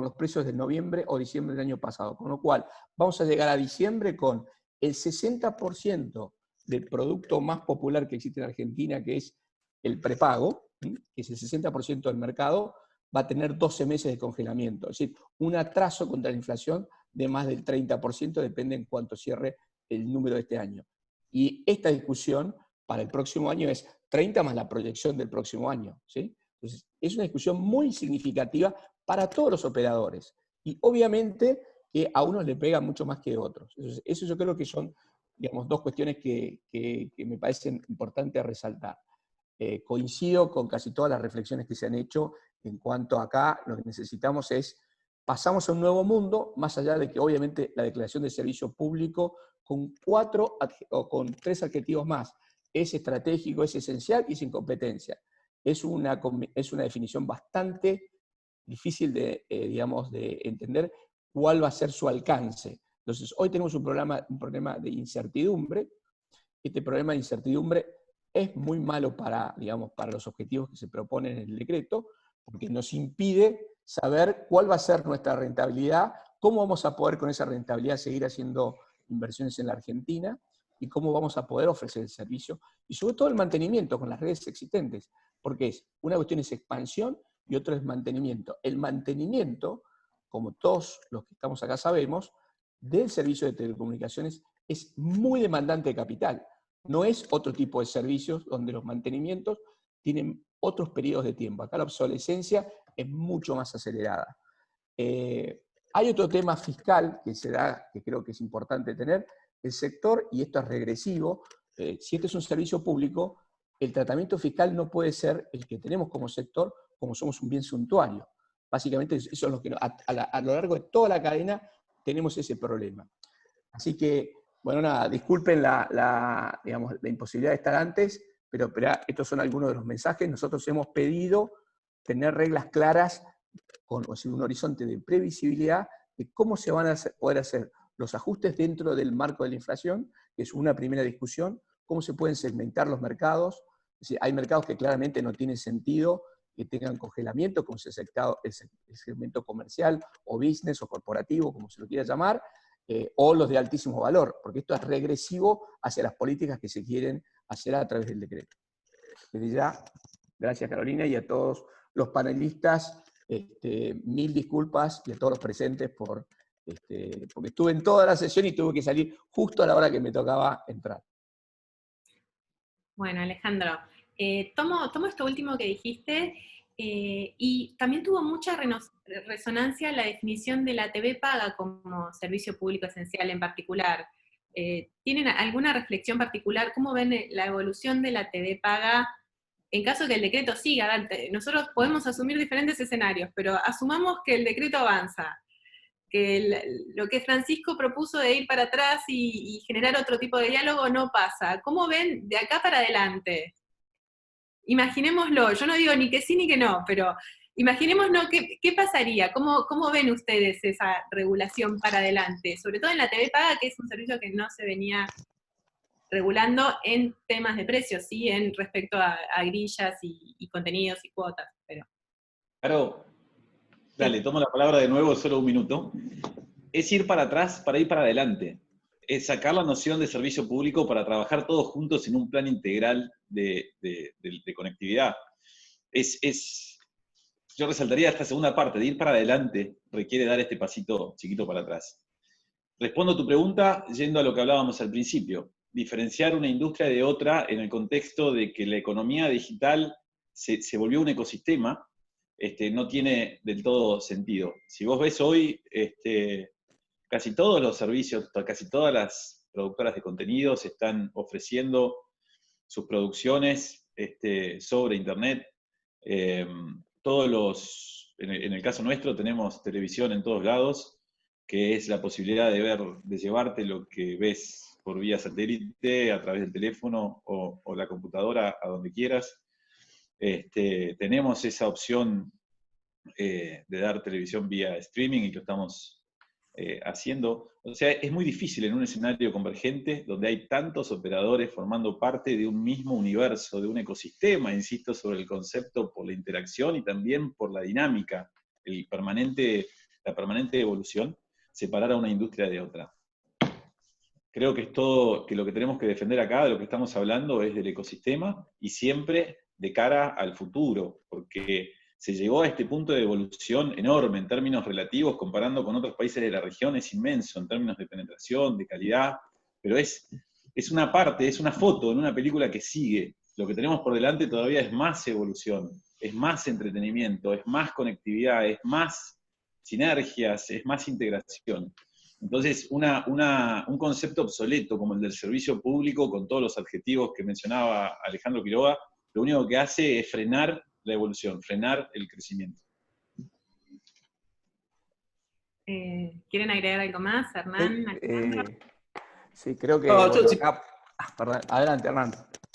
los precios de noviembre o diciembre del año pasado, con lo cual vamos a llegar a diciembre con el 60% del producto más popular que existe en Argentina, que es el prepago, que es el 60% del mercado, va a tener 12 meses de congelamiento. Es decir, un atraso contra la inflación de más del 30%, depende en cuánto cierre el número de este año. Y esta discusión para el próximo año es 30 más la proyección del próximo año, ¿sí? Entonces, es una discusión muy significativa para todos los operadores. Y obviamente que a unos le pega mucho más que a otros. Entonces, eso yo creo que son, digamos, 2 cuestiones que me parecen importantes resaltar. Coincido con casi todas las reflexiones que se han hecho en cuanto a acá lo que necesitamos es, pasamos a un nuevo mundo, más allá de que obviamente la declaración de servicio público con 3 adjetivos más, es estratégico, es esencial y sin competencia. Es una definición bastante difícil digamos, de entender cuál va a ser su alcance. Entonces, hoy tenemos un problema de incertidumbre. Este problema de incertidumbre es muy malo digamos, para los objetivos que se proponen en el decreto, porque nos impide saber cuál va a ser nuestra rentabilidad, cómo vamos a poder con esa rentabilidad seguir haciendo inversiones en la Argentina, y cómo vamos a poder ofrecer el servicio, y sobre todo el mantenimiento con las redes existentes, porque una cuestión es expansión y otra es mantenimiento. El mantenimiento, como todos los que estamos acá sabemos, del servicio de telecomunicaciones es muy demandante de capital. No es otro tipo de servicios donde los mantenimientos tienen otros periodos de tiempo. Acá la obsolescencia es mucho más acelerada. Hay otro tema fiscal que se da, que creo que es importante tener, el sector, y esto es regresivo, si este es un servicio público, el tratamiento fiscal no puede ser el que tenemos como sector, como somos un bien suntuario. Básicamente eso es lo que a lo largo de toda la cadena tenemos ese problema. Así que, bueno, nada, disculpen digamos, la imposibilidad de estar antes, pero estos son algunos de los mensajes. Nosotros hemos pedido tener reglas claras con un horizonte de previsibilidad de cómo se van a poder hacer los ajustes dentro del marco de la inflación, que es una primera discusión, cómo se pueden segmentar los mercados. Es decir, hay mercados que claramente no tienen sentido que tengan congelamiento, como es el segmento comercial o business o corporativo, como se lo quiera llamar, o los de altísimo valor, porque esto es regresivo hacia las políticas que se quieren hacer a través del decreto. Desde ya, gracias Carolina y a todos los panelistas, mil disculpas y a todos los presentes porque estuve en toda la sesión y tuve que salir justo a la hora que me tocaba entrar. Bueno, Alejandro, tomo esto último que dijiste, y también tuvo mucha resonancia la definición de la TV paga como servicio público esencial en particular. ¿Tienen alguna reflexión particular? ¿Cómo ven la evolución de la TV paga en caso que el decreto siga? Nosotros podemos asumir diferentes escenarios, pero asumamos que el decreto avanza, que lo que Francisco propuso de ir para atrás y generar otro tipo de diálogo no pasa. ¿Cómo ven de acá para adelante? Imaginémoslo, yo no digo ni que sí ni que no, pero imaginémonos qué pasaría, cómo ven ustedes esa regulación para adelante, sobre todo en la TV paga, que es un servicio que no se venía regulando en temas de precios, sí, en respecto a grillas y contenidos y cuotas. Pero... Claro, dale, tomo la palabra de nuevo, solo un minuto. Es ir para atrás para ir para adelante. Es sacar la noción de servicio público para trabajar todos juntos en un plan integral de conectividad. Yo resaltaría esta segunda parte, de ir para adelante, requiere dar este pasito chiquito para atrás. Respondo a tu pregunta yendo a lo que hablábamos al principio. Diferenciar una industria de otra en el contexto de que la economía digital se volvió un ecosistema, no tiene del todo sentido. Si vos ves hoy, casi todos los servicios, casi todas las productoras de contenidos están ofreciendo sus producciones sobre Internet. En el caso nuestro tenemos televisión en todos lados, que es la posibilidad de llevarte lo que ves por vía satélite, a través del teléfono o la computadora, a donde quieras. Tenemos esa opción de dar televisión vía streaming y lo estamos haciendo. O sea, es muy difícil en un escenario convergente donde hay tantos operadores formando parte de un mismo universo, de un ecosistema, insisto, sobre el concepto por la interacción y también por la dinámica, la permanente evolución, separar a una industria de otra. Creo que lo que tenemos que defender acá, de lo que estamos hablando, es del ecosistema y siempre de cara al futuro, porque se llegó a este punto de evolución enorme en términos relativos, comparando con otros países de la región, es inmenso en términos de penetración, de calidad, pero es una parte, es una foto en una película que sigue. Lo que tenemos por delante todavía es más evolución, es más entretenimiento, es más conectividad, es más sinergias, es más integración. Entonces, un concepto obsoleto como el del servicio público, con todos los adjetivos que mencionaba Alejandro Quiroga, lo único que hace es frenar la evolución, frenar el crecimiento. ¿Quieren agregar algo más, Hernán? Sí, creo que... No, bueno, perdón, adelante, Hernán.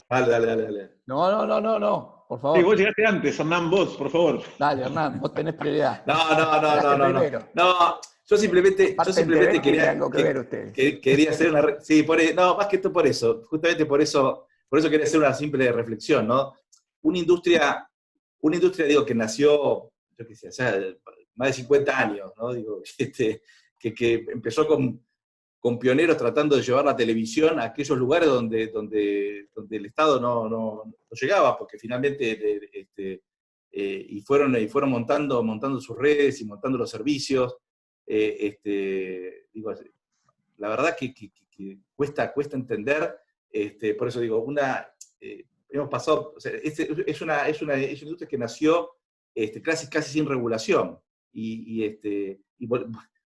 Dale. No, por favor. Sí, vos llegaste antes, Hernán, vos, por favor. Dale, Hernán, vos tenés prioridad. No, yo simplemente quería hacer una... Sí, más que todo por eso, justamente por eso quería hacer una simple reflexión, ¿no? Una industria, digo, que nació, yo qué sé, hace más de 50 años, ¿no? Digo, que empezó con pioneros tratando de llevar la televisión a aquellos lugares donde el Estado no llegaba, porque finalmente y fueron montando sus redes y montando los servicios. Digo, la verdad que cuesta entender, por eso digo, hemos pasado, o sea, es una industria que nació casi sin regulación, y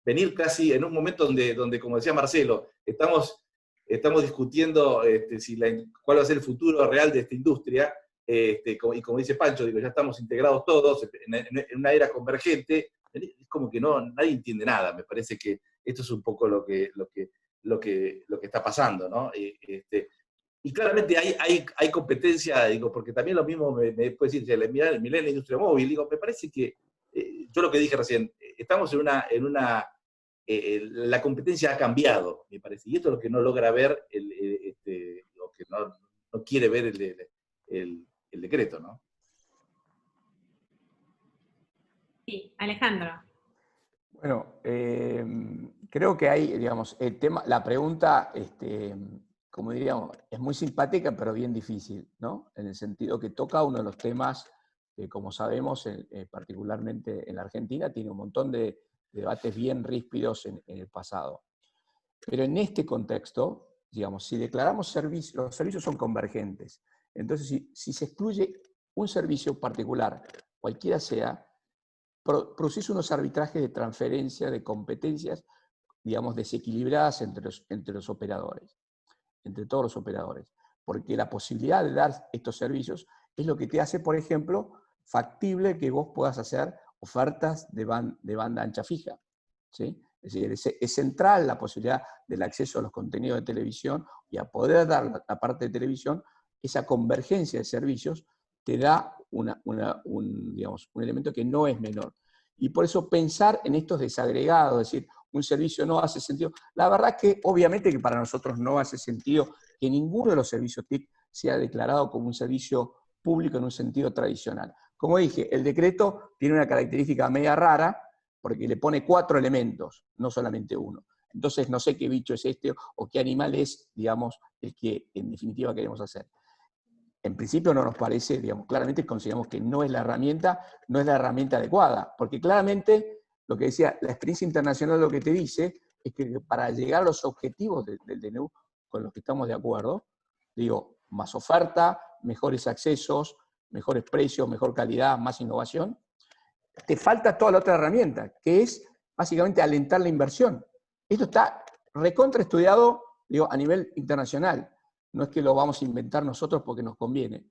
venir casi en un momento donde, como decía Marcelo, estamos estamos discutiendo cuál va a ser el futuro real de esta industria, y como dice Pancho, digo, ya estamos integrados todos en una era convergente, es como que nadie entiende nada. Me parece que esto es un poco lo que está pasando, ¿no? Y claramente hay competencia, digo, porque también lo mismo me puede decir, mirá la industria móvil, digo, me parece que, yo lo que dije recién, estamos la competencia ha cambiado, me parece, y esto es lo que no logra ver, lo que no quiere ver el decreto, ¿no? Sí, Alejandro. Bueno, creo que hay, digamos, el tema, la pregunta, como diríamos, es muy simpática, pero bien difícil, ¿no? En el sentido que toca uno de los temas que, como sabemos, particularmente en la Argentina, tiene un montón de debates bien ríspidos en el pasado. Pero en este contexto, digamos, si declaramos servicios, los servicios son convergentes. Entonces, si se excluye un servicio particular, cualquiera sea, producís unos arbitrajes de transferencia de competencias, digamos, desequilibradas entre los operadores, entre todos los operadores. Porque la posibilidad de dar estos servicios es lo que te hace, por ejemplo, factible que vos puedas hacer ofertas de banda ancha fija, ¿sí? Es decir, es central la posibilidad del acceso a los contenidos de televisión y a poder dar la parte de televisión. Esa convergencia de servicios te da digamos, un elemento que no es menor. Y por eso pensar en estos desagregados, es decir, un servicio no hace sentido. La verdad que obviamente que para nosotros no hace sentido que ninguno de los servicios TIC sea declarado como un servicio público en un sentido tradicional. Como dije, el decreto tiene una característica media rara, porque le pone 4 elementos, no solamente uno. Entonces no sé qué bicho es este o qué animal es, digamos, el que en definitiva queremos hacer. En principio no nos parece, digamos, claramente consideramos que no es la herramienta adecuada, porque claramente, lo que decía, la experiencia internacional lo que te dice es que para llegar a los objetivos del DNU, con los que estamos de acuerdo, digo, más oferta, mejores accesos, mejores precios, mejor calidad, más innovación, te falta toda la otra herramienta, que es básicamente alentar la inversión. Esto está recontraestudiado, digo, a nivel internacional. No es que lo vamos a inventar nosotros porque nos conviene.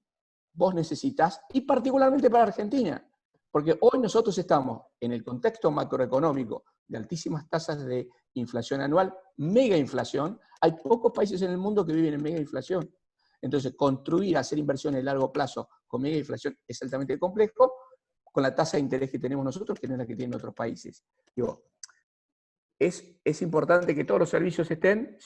Vos necesitas, y particularmente para Argentina, porque hoy nosotros estamos en el contexto macroeconómico de altísimas tasas de inflación anual, mega inflación. Hay pocos países en el mundo que viven en mega inflación. Entonces, construir, hacer inversiones a largo plazo con mega inflación es altamente complejo, con la tasa de interés que tenemos nosotros, que no es la que tienen otros países. Digo, es importante que todos los servicios estén,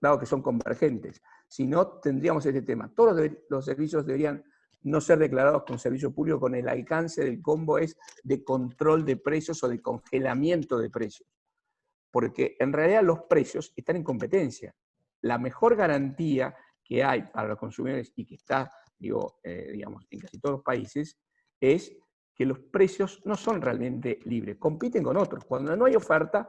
dado que son convergentes. Si no, tendríamos este tema. Todos los servicios deberían no ser declarados como servicio público con el alcance del combo de control de precios o de congelamiento de precios. Porque en realidad los precios están en competencia. La mejor garantía que hay para los consumidores y que está, digamos, en casi todos los países, es que los precios no son realmente libres, compiten con otros. Cuando no hay oferta,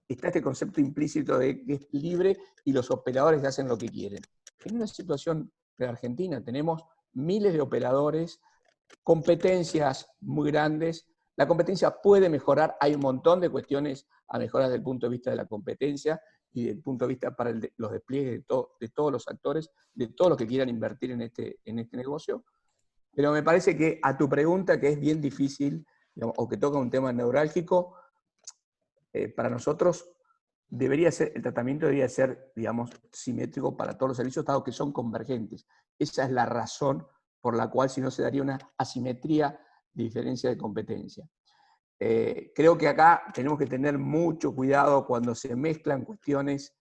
está este concepto implícito de que es libre y los operadores hacen lo que quieren. En una situación de Argentina tenemos miles de operadores, competencias muy grandes. La competencia puede mejorar, hay un montón de cuestiones a mejorar desde el punto de vista de la competencia y desde el punto de vista para los despliegues de todos los actores, de todos los que quieran invertir en este negocio. Pero me parece que a tu pregunta, que es bien difícil, digamos, o que toca un tema neurálgico, para nosotros el tratamiento debería ser, digamos, simétrico para todos los servicios, dado que son convergentes. Esa es la razón por la cual si no se daría una asimetría de diferencia de competencia. Creo que acá tenemos que tener mucho cuidado cuando se mezclan cuestiones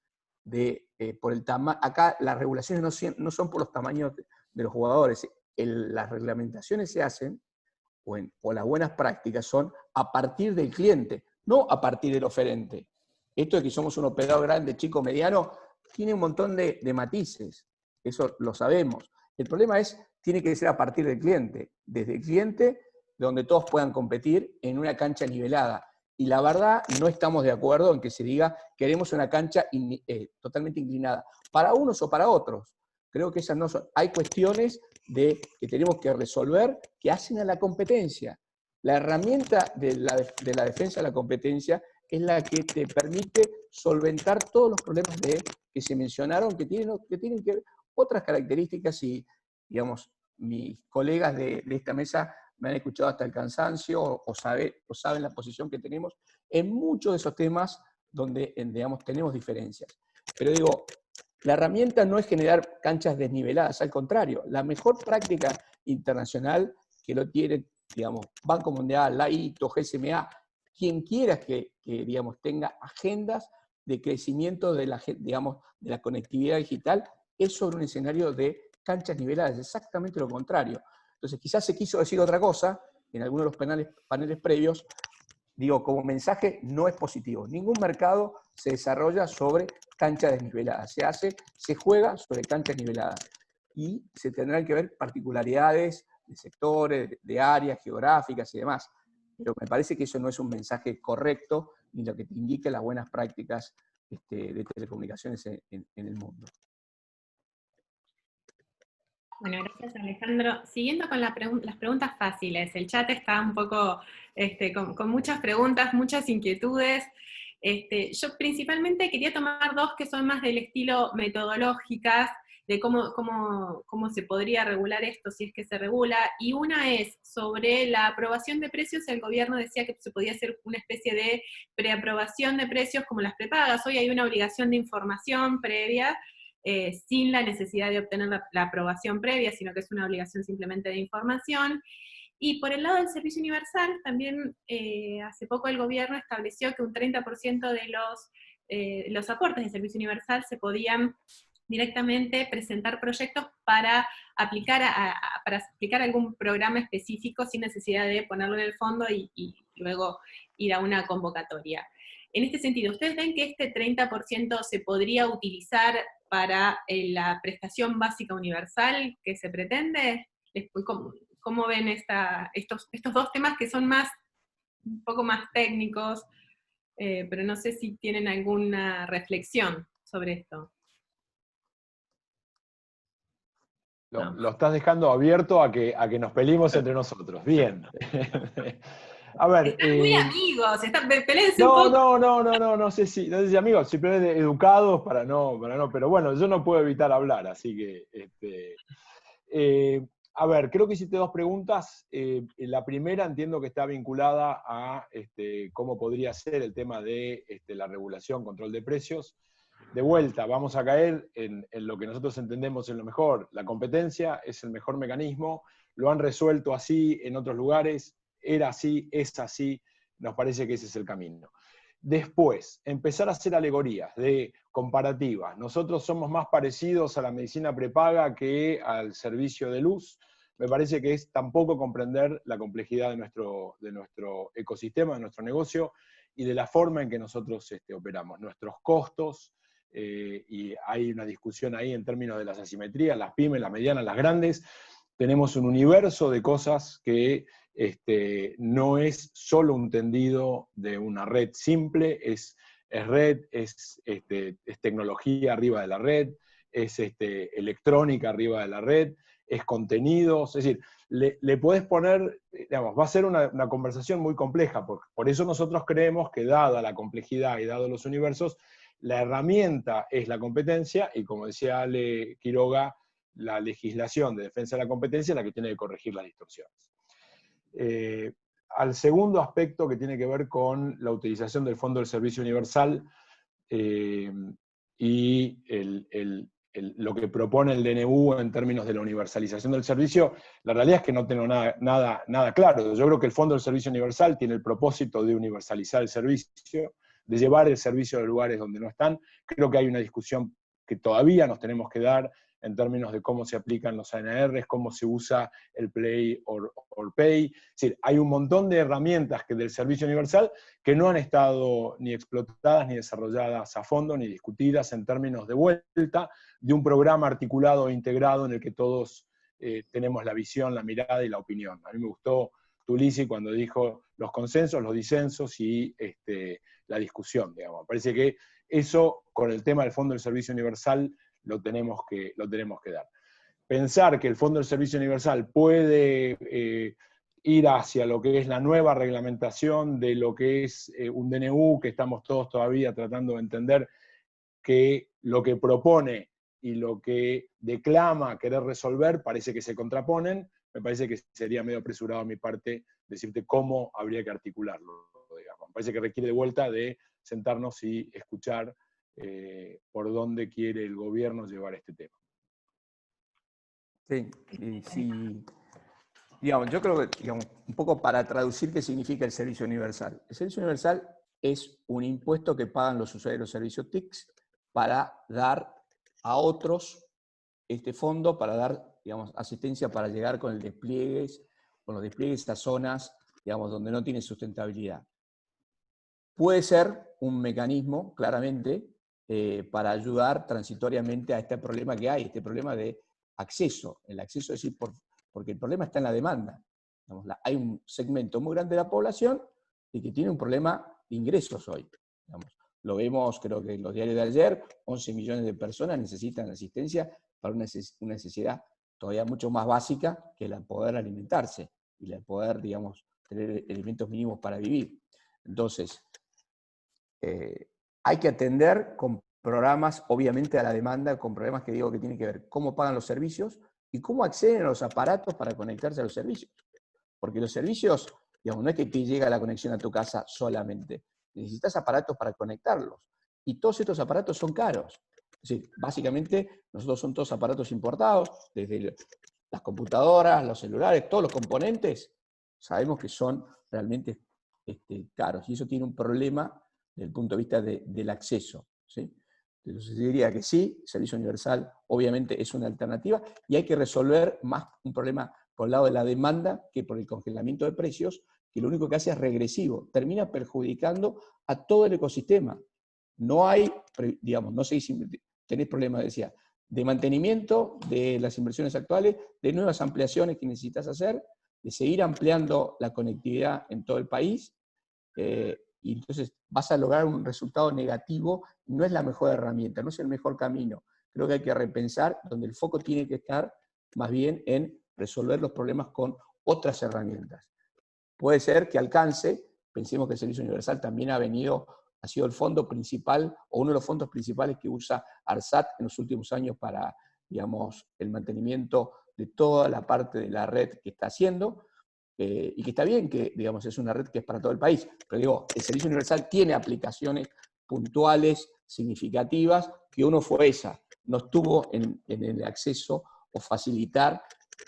por el tamaño. Acá las regulaciones no son por los tamaños de los jugadores. Las reglamentaciones se hacen, o las buenas prácticas son a partir del cliente, no a partir del oferente. Esto de que somos un operador grande, chico, mediano, tiene un montón de matices. Eso lo sabemos. El problema tiene que ser a partir del cliente. Desde el cliente, donde todos puedan competir en una cancha nivelada. Y la verdad, no estamos de acuerdo en que se diga queremos una cancha totalmente inclinada, para unos o para otros. Creo que esas no son. Hay cuestiones que tenemos que resolver que hacen a la competencia. La herramienta de la defensa de la competencia es la que te permite solventar todos los problemas que se mencionaron que tienen que ver otras características y, digamos, mis colegas de esta mesa me han escuchado hasta el cansancio o saben la posición que tenemos en muchos de esos temas donde, digamos, tenemos diferencias. Pero digo, la herramienta no es generar canchas desniveladas, al contrario, la mejor práctica internacional que lo tiene, digamos, Banco Mundial, la ITO, GSMA, quien quiera que digamos, tenga agendas de crecimiento de digamos, de la conectividad digital, es sobre un escenario de canchas niveladas, exactamente lo contrario. Entonces, quizás se quiso decir otra cosa en algunos de los paneles previos. Digo, como mensaje no es positivo. Ningún mercado se desarrolla sobre canchas desniveladas. Se juega sobre canchas niveladas. Y se tendrán que ver particularidades de sectores, de áreas geográficas y demás. Pero me parece que eso no es un mensaje correcto ni lo que te indique las buenas prácticas de telecomunicaciones en el mundo. Bueno, gracias Alejandro. Siguiendo con las preguntas fáciles, el chat está un poco con muchas preguntas, muchas inquietudes. Yo principalmente quería tomar dos que son más del estilo metodológicas, de cómo se podría regular esto, si es que se regula, y una es sobre la aprobación de precios. El gobierno decía que se podía hacer una especie de preaprobación de precios como las prepagas. Hoy hay una obligación de información previa, sin la necesidad de obtener la aprobación previa, sino que es una obligación simplemente de información. Y por el lado del servicio universal, también hace poco el gobierno estableció que un 30% de los aportes del servicio universal se podían directamente presentar proyectos para aplicar algún programa específico sin necesidad de ponerlo en el fondo y luego ir a una convocatoria. En este sentido, ¿ustedes ven que este 30% se podría utilizar para la prestación básica universal que se pretende? ¿Cómo ven estos dos temas que son un poco más técnicos, pero no sé si tienen alguna reflexión sobre esto? Lo estás dejando abierto a que nos peleemos entre nosotros. Bien. A ver. Están muy amigos, peleense un poco. No sé si amigos, simplemente educados para no, pero bueno, yo no puedo evitar hablar, así que, a ver, creo que hiciste dos preguntas. La primera entiendo que está vinculada a cómo podría ser el tema de la regulación, control de precios. De vuelta, vamos a caer en lo que nosotros entendemos en lo mejor. La competencia es el mejor mecanismo, lo han resuelto así en otros lugares, era así, es así, nos parece que ese es el camino. Después, empezar a hacer alegorías de comparativas. Nosotros somos más parecidos a la medicina prepaga que al servicio de luz. Me parece que es tampoco comprender la complejidad de nuestro ecosistema, de nuestro negocio y de la forma en que nosotros operamos. Nuestros costos, y hay una discusión ahí en términos de las asimetrías, las pymes, las medianas, las grandes. Tenemos un universo de cosas que no es solo un tendido de una red simple, es red, es tecnología arriba de la red, es electrónica arriba de la red, es contenidos, es decir, le podés poner, digamos, va a ser una conversación muy compleja, por eso nosotros creemos que dada la complejidad y dado los universos, la herramienta es la competencia, y como decía Ale Quiroga, la legislación de defensa de la competencia es la que tiene que corregir las distorsiones. Al segundo aspecto que tiene que ver con la utilización del Fondo del Servicio Universal y lo que propone el DNU en términos de la universalización del servicio, la realidad es que no tengo nada claro. Yo creo que el Fondo del Servicio Universal tiene el propósito de universalizar el servicio, de llevar el servicio a los lugares donde no están. Creo que hay una discusión que todavía nos tenemos que dar en términos de cómo se aplican los ANRs, cómo se usa el Play or Pay. Es decir, hay un montón de herramientas del servicio universal que no han estado ni explotadas, ni desarrolladas a fondo, ni discutidas en términos de vuelta de un programa articulado e integrado en el que todos tenemos la visión, la mirada y la opinión. A mí me gustó Tulisi cuando dijo los consensos, los disensos y la discusión, digamos. Me parece que eso, con el tema del Fondo del Servicio Universal, lo tenemos que dar. Pensar que el Fondo del Servicio Universal puede ir hacia lo que es la nueva reglamentación de lo que es un DNU, que estamos todos todavía tratando de entender que lo que propone y lo que declama querer resolver parece que se contraponen. Me parece que sería medio apresurado a mi parte decirte cómo habría que articularlo, digamos. Me parece que requiere de vuelta de sentarnos y escuchar por dónde quiere el gobierno llevar este tema. Sí, y sí, digamos, yo creo que, digamos, un poco para traducir qué significa el servicio universal. El servicio universal es un impuesto que pagan los usuarios de los servicios TICs para dar a otros este fondo, para dar, digamos, asistencia para llegar con los despliegues a zonas, digamos, donde no tiene sustentabilidad. Puede ser un mecanismo, claramente, para ayudar transitoriamente a este problema que hay, este problema de acceso. El acceso es decir, porque el problema está en la demanda. Digamos, hay un segmento muy grande de la población y que tiene un problema de ingresos hoy. Digamos, lo vemos, creo que en los diarios de ayer, 11 millones de personas necesitan asistencia para una necesidad todavía mucho más básica que la de poder alimentarse y la de poder, digamos, tener elementos mínimos para vivir. Entonces, hay que atender con programas, obviamente, a la demanda, con programas que digo que tienen que ver cómo pagan los servicios y cómo acceden a los aparatos para conectarse a los servicios. Porque los servicios, digamos, no es que te llega la conexión a tu casa solamente, necesitas aparatos para conectarlos. Y todos estos aparatos son caros. Es decir, básicamente, nosotros son todos aparatos importados, desde las computadoras, los celulares, todos los componentes, sabemos que son realmente caros. Y eso tiene un problema desde el punto de vista del acceso, ¿sí? Entonces diría que sí, servicio universal obviamente es una alternativa y hay que resolver más un problema por el lado de la demanda que por el congelamiento de precios, que lo único que hace es regresivo, termina perjudicando a todo el ecosistema. No hay, digamos, no sé si tenés problemas, decía, de mantenimiento de las inversiones actuales, de nuevas ampliaciones que necesitas hacer, de seguir ampliando la conectividad en todo el país, y entonces vas a lograr un resultado negativo, no es la mejor herramienta, no es el mejor camino. Creo que hay que repensar donde el foco tiene que estar más bien en resolver los problemas con otras herramientas. Puede ser que alcance, pensemos que el Servicio Universal también ha sido el fondo principal, o uno de los fondos principales que usa ARSAT en los últimos años para, digamos, el mantenimiento de toda la parte de la red que está haciendo, y que está bien que, digamos, es una red que es para todo el país, pero digo, el Servicio Universal tiene aplicaciones puntuales, significativas, que uno fue esa, no estuvo en el acceso o facilitar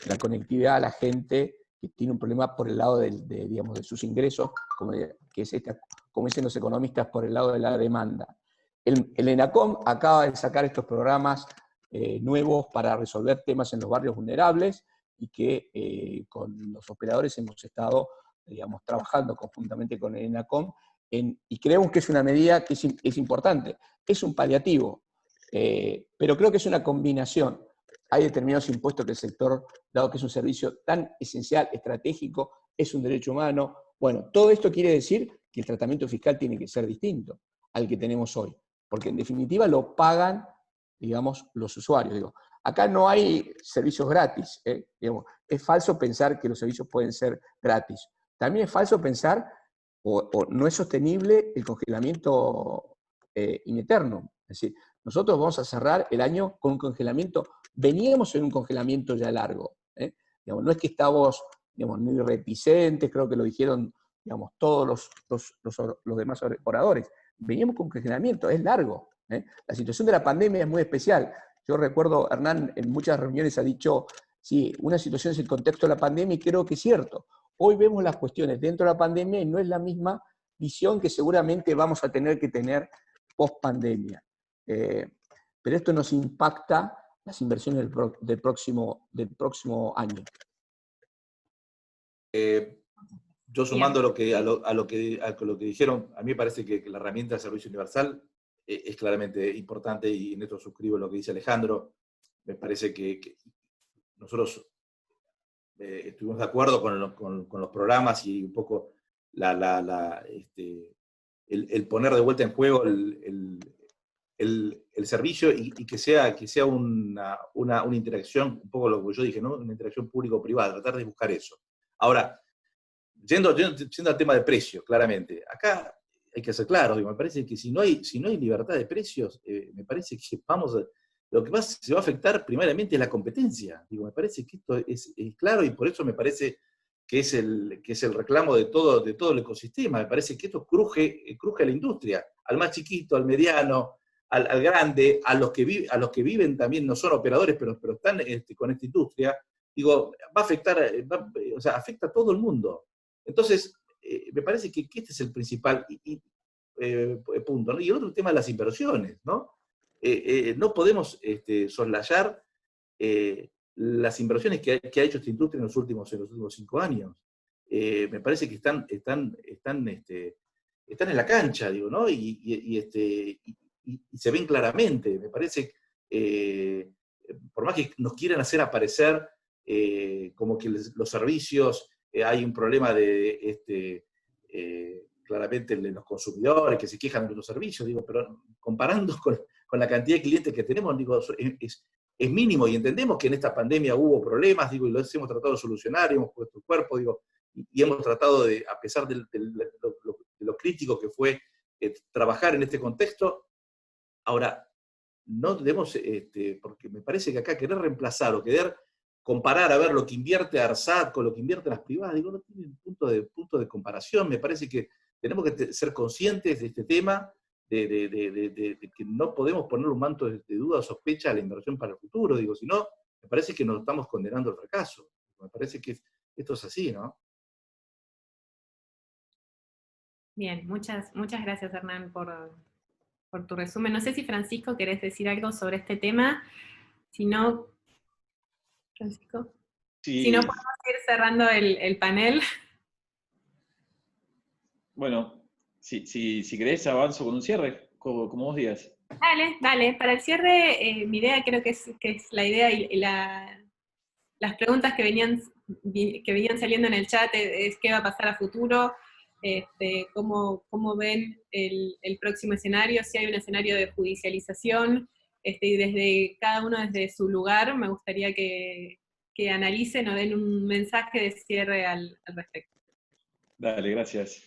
la conectividad a la gente que tiene un problema por el lado digamos, de sus ingresos, como dicen los economistas, por el lado de la demanda. El ENACOM acaba de sacar estos programas nuevos para resolver temas en los barrios vulnerables, y que con los operadores hemos estado, digamos, trabajando conjuntamente con el ENACOM, y creemos que es una medida que es importante. Es un paliativo, pero creo que es una combinación. Hay determinados impuestos que el sector, dado que es un servicio tan esencial, estratégico, es un derecho humano. Bueno, todo esto quiere decir que el tratamiento fiscal tiene que ser distinto al que tenemos hoy, porque en definitiva lo pagan, digamos, los usuarios. Digo, acá no hay servicios gratis. Digamos, es falso pensar que los servicios pueden ser gratis. También es falso pensar, o no es sostenible, el congelamiento in eternum. Es decir, nosotros vamos a cerrar el año con un congelamiento. Veníamos en un congelamiento ya largo. Digamos, no es que estamos, digamos, muy reticentes, creo que lo dijeron, digamos, todos los demás oradores. Veníamos con un congelamiento, es largo. La situación de la pandemia es muy especial. Yo recuerdo, Hernán, en muchas reuniones ha dicho, sí, una situación es el contexto de la pandemia, y creo que es cierto. Hoy vemos las cuestiones dentro de la pandemia y no es la misma visión que seguramente vamos a tener que tener post-pandemia. Pero esto nos impacta las inversiones del próximo año. Yo sumando a lo que dijeron, a mí me parece que la herramienta de servicio universal es claramente importante, y en esto suscribo lo que dice Alejandro. Me parece que nosotros estuvimos de acuerdo con los programas y un poco el poner de vuelta en juego el servicio, y que sea una interacción, un poco lo que yo dije, ¿no? Una interacción público-privada, tratar de buscar eso. Ahora, yendo al tema de precio, claramente, acá hay que ser claros, digo, me parece que si no hay libertad de precios, me parece que lo que más se va a afectar primariamente es la competencia. Digo, me parece que esto es claro y por eso me parece que es el reclamo de todo el ecosistema. Me parece que esto cruje a la industria, al más chiquito, al mediano, al grande, a los que viven también, no son operadores, pero están con esta industria. Digo, va a afectar, o sea, afecta a todo el mundo. Entonces, me parece que este es el principal punto, ¿no? Y el otro tema es las inversiones, ¿no? No podemos soslayar las inversiones que ha hecho esta industria en los últimos 5 años. Me parece que están en la cancha, digo, ¿no? Y se ven claramente. Me parece, por más que nos quieran hacer aparecer como que los servicios, hay un problema claramente de los consumidores que se quejan de los servicios, digo, pero comparando con la cantidad de clientes que tenemos, digo, es mínimo, y entendemos que en esta pandemia hubo problemas, digo, y los hemos tratado de solucionar, y hemos puesto el cuerpo, digo, y hemos tratado de, a pesar de lo crítico que fue trabajar en este contexto. Ahora, no debemos, porque me parece que acá querer reemplazar o querer comparar a ver lo que invierte ARSAT con lo que invierte las privadas, digo, no tiene punto de comparación. Me parece que tenemos que ser conscientes de este tema, de que no podemos poner un manto de duda o sospecha a la inversión para el futuro, digo, si no, me parece que nos estamos condenando al fracaso. Me parece que esto es así, ¿no? Bien, muchas gracias, Hernán, por tu resumen. No sé si, Francisco, querés decir algo sobre este tema. Si no, Francisco. Sí. Si no, podemos ir cerrando el panel. Bueno, si querés avanzo con un cierre, como vos digas. Dale. Para el cierre, mi idea creo que es la idea y las preguntas que venían saliendo en el chat es qué va a pasar a futuro, cómo ven el próximo escenario, si hay un escenario de judicialización, y desde cada uno desde su lugar, me gustaría que analicen o den un mensaje de cierre al respecto. Dale, gracias.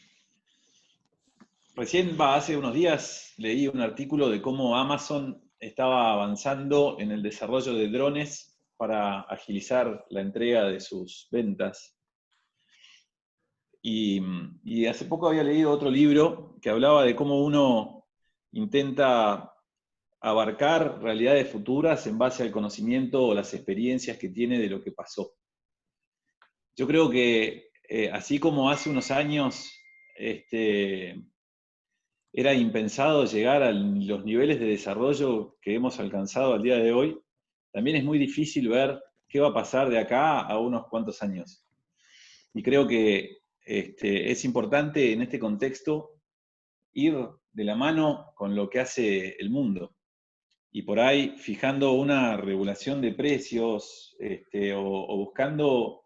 Hace unos días leí un artículo de cómo Amazon estaba avanzando en el desarrollo de drones para agilizar la entrega de sus ventas. Y hace poco había leído otro libro que hablaba de cómo uno intenta abarcar realidades futuras en base al conocimiento o las experiencias que tiene de lo que pasó. Yo creo que así como hace unos años era impensado llegar a los niveles de desarrollo que hemos alcanzado al día de hoy, también es muy difícil ver qué va a pasar de acá a unos cuantos años. Y creo que es importante en este contexto ir de la mano con lo que hace el mundo. Y por ahí, fijando una regulación de precios o buscando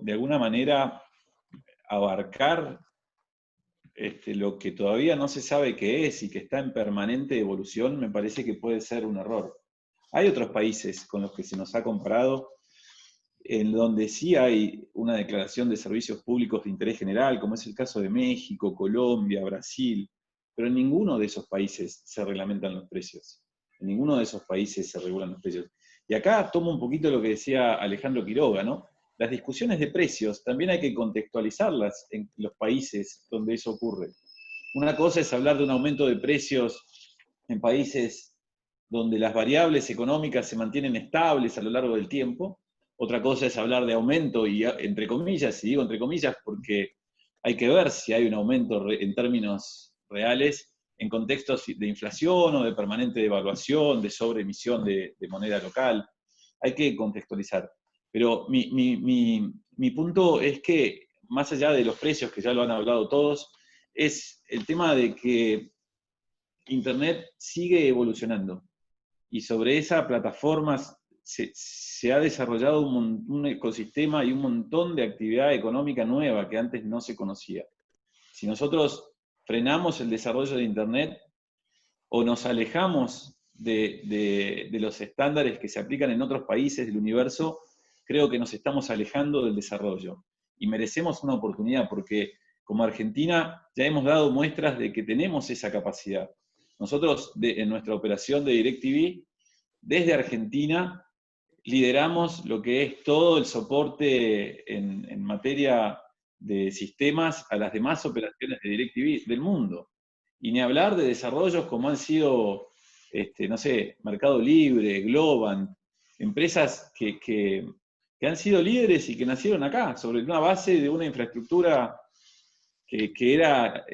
de alguna manera abarcar lo que todavía no se sabe qué es y que está en permanente evolución, me parece que puede ser un error. Hay otros países con los que se nos ha comparado en donde sí hay una declaración de servicios públicos de interés general, como es el caso de México, Colombia, Brasil, pero en ninguno de esos países se reglamentan los precios. En ninguno de esos países se regulan los precios. Y acá tomo un poquito lo que decía Alejandro Quiroga, ¿no? Las discusiones de precios también hay que contextualizarlas en los países donde eso ocurre. Una cosa es hablar de un aumento de precios en países donde las variables económicas se mantienen estables a lo largo del tiempo. Otra cosa es hablar de aumento, y entre comillas, y digo entre comillas porque hay que ver si hay un aumento en términos reales en contextos de inflación o de permanente devaluación, de sobreemisión de moneda local. Hay que contextualizar. Pero mi punto es que, más allá de los precios, que ya lo han hablado todos, es el tema de que Internet sigue evolucionando. Y sobre esa plataforma se ha desarrollado un ecosistema y un montón de actividad económica nueva que antes no se conocía. Si nosotros frenamos el desarrollo de Internet o nos alejamos de los estándares que se aplican en otros países del universo, creo que nos estamos alejando del desarrollo. Y merecemos una oportunidad, porque como Argentina ya hemos dado muestras de que tenemos esa capacidad. Nosotros, en nuestra operación de DirecTV, desde Argentina, lideramos lo que es todo el soporte en materia de sistemas a las demás operaciones de DirecTV del mundo. Y ni hablar de desarrollos como han sido, no sé, Mercado Libre, Globant, empresas que han sido líderes y que nacieron acá, sobre una base de una infraestructura que era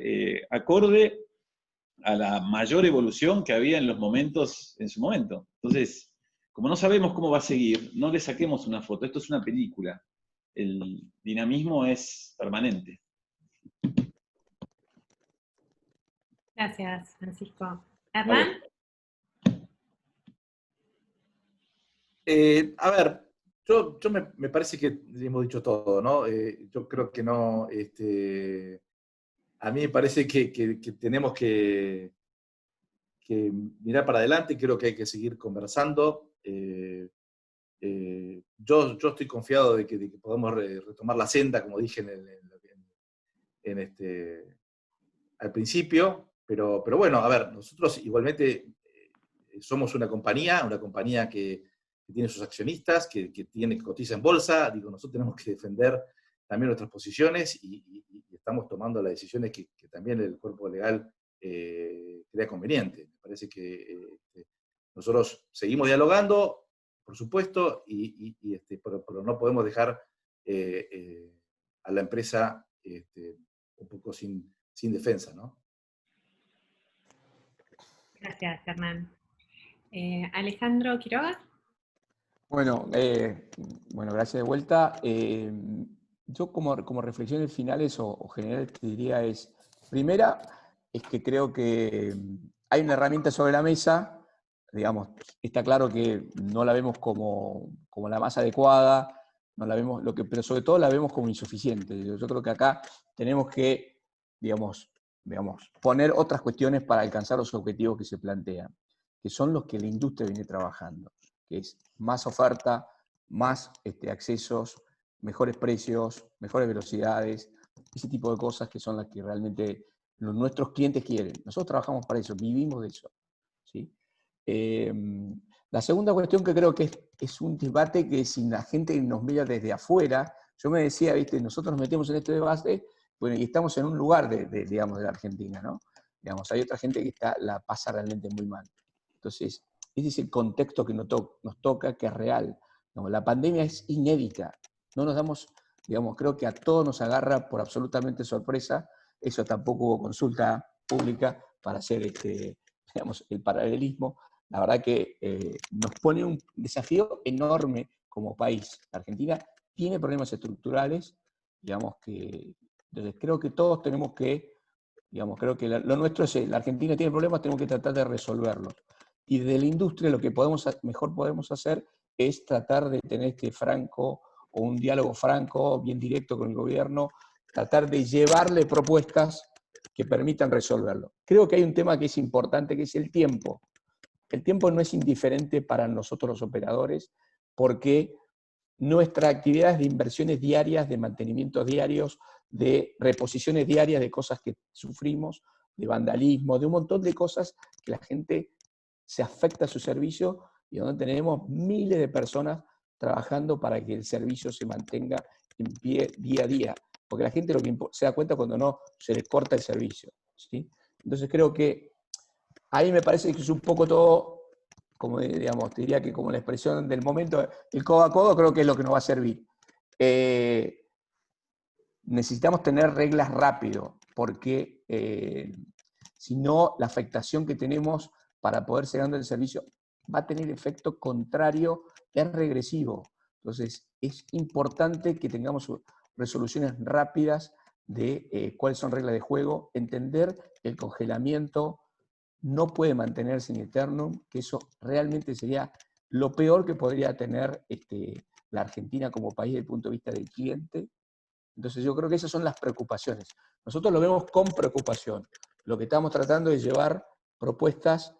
acorde a la mayor evolución que había en su momento. Entonces, como no sabemos cómo va a seguir, no le saquemos una foto, esto es una película. El dinamismo es permanente. Gracias, Francisco. ¿Hernán? A ver, me parece que hemos dicho todo, ¿no? Yo creo que no, a mí me parece que tenemos que mirar para adelante, creo que hay que seguir conversando. Yo estoy confiado de que podamos retomar la senda, como dije al principio, pero bueno, a ver, nosotros igualmente somos una compañía que tiene sus accionistas, que cotiza en bolsa, digo, nosotros tenemos que defender también nuestras posiciones y estamos tomando las decisiones que también el cuerpo legal crea conveniente. Me parece que nosotros seguimos dialogando, por supuesto, pero no podemos dejar a la empresa un poco sin defensa, ¿no? Gracias, Hernán. Alejandro Quiroga. Bueno, gracias de vuelta. Yo como reflexiones finales o generales te diría primera, es que creo que hay una herramienta sobre la mesa, digamos, está claro que no la vemos como la más adecuada, no la vemos, pero sobre todo la vemos como insuficiente. Yo creo que acá tenemos que, digamos, poner otras cuestiones para alcanzar los objetivos que se plantean, que son los que la industria viene trabajando, que es más oferta, más accesos, mejores precios, mejores velocidades, ese tipo de cosas que son las que realmente nuestros clientes quieren. Nosotros trabajamos para eso, vivimos de eso, ¿sí? La segunda cuestión que creo que es un debate que si la gente nos mira desde afuera, yo me decía, ¿viste? Nosotros nos metemos en este debate, bueno, y estamos en un lugar digamos, de la Argentina, ¿no? Digamos, hay otra gente que la pasa realmente muy mal. Entonces, ese es el contexto que nos toca, que es real. No, la pandemia es inédita. No nos damos, digamos, creo que a todos nos agarra por absolutamente sorpresa. Eso tampoco hubo consulta pública para hacer digamos, el paralelismo. La verdad que nos pone un desafío enorme como país. La Argentina tiene problemas estructurales, digamos que, entonces creo que todos tenemos que, digamos, creo que lo nuestro es, la Argentina tiene problemas, tenemos que tratar de resolverlos. Y desde la industria lo que mejor podemos hacer es tratar de tener franco, o un diálogo franco, bien directo con el gobierno, tratar de llevarle propuestas que permitan resolverlo. Creo que hay un tema que es importante, que es el tiempo. El tiempo no es indiferente para nosotros los operadores, porque nuestra actividad es de inversiones diarias, de mantenimientos diarios, de reposiciones diarias de cosas que sufrimos, de vandalismo, de un montón de cosas que la gente se afecta a su servicio y donde tenemos miles de personas trabajando para que el servicio se mantenga en pie día a día. Porque la gente lo que se da cuenta cuando no se le corta el servicio, ¿sí? Entonces creo que ahí me parece que es un poco todo, como digamos, te diría que como la expresión del momento, el codo a codo creo que es lo que nos va a servir. Necesitamos tener reglas rápido, porque si no, la afectación que tenemos para poder seguir dando el servicio va a tener efecto contrario, es regresivo. Entonces, es importante que tengamos resoluciones rápidas de cuáles son reglas de juego, entender que el congelamiento no puede mantenerse en eternum, que eso realmente sería lo peor que podría tener la Argentina como país desde el punto de vista del cliente. Entonces yo creo que esas son las preocupaciones. Nosotros lo vemos con preocupación. Lo que estamos tratando es llevar propuestas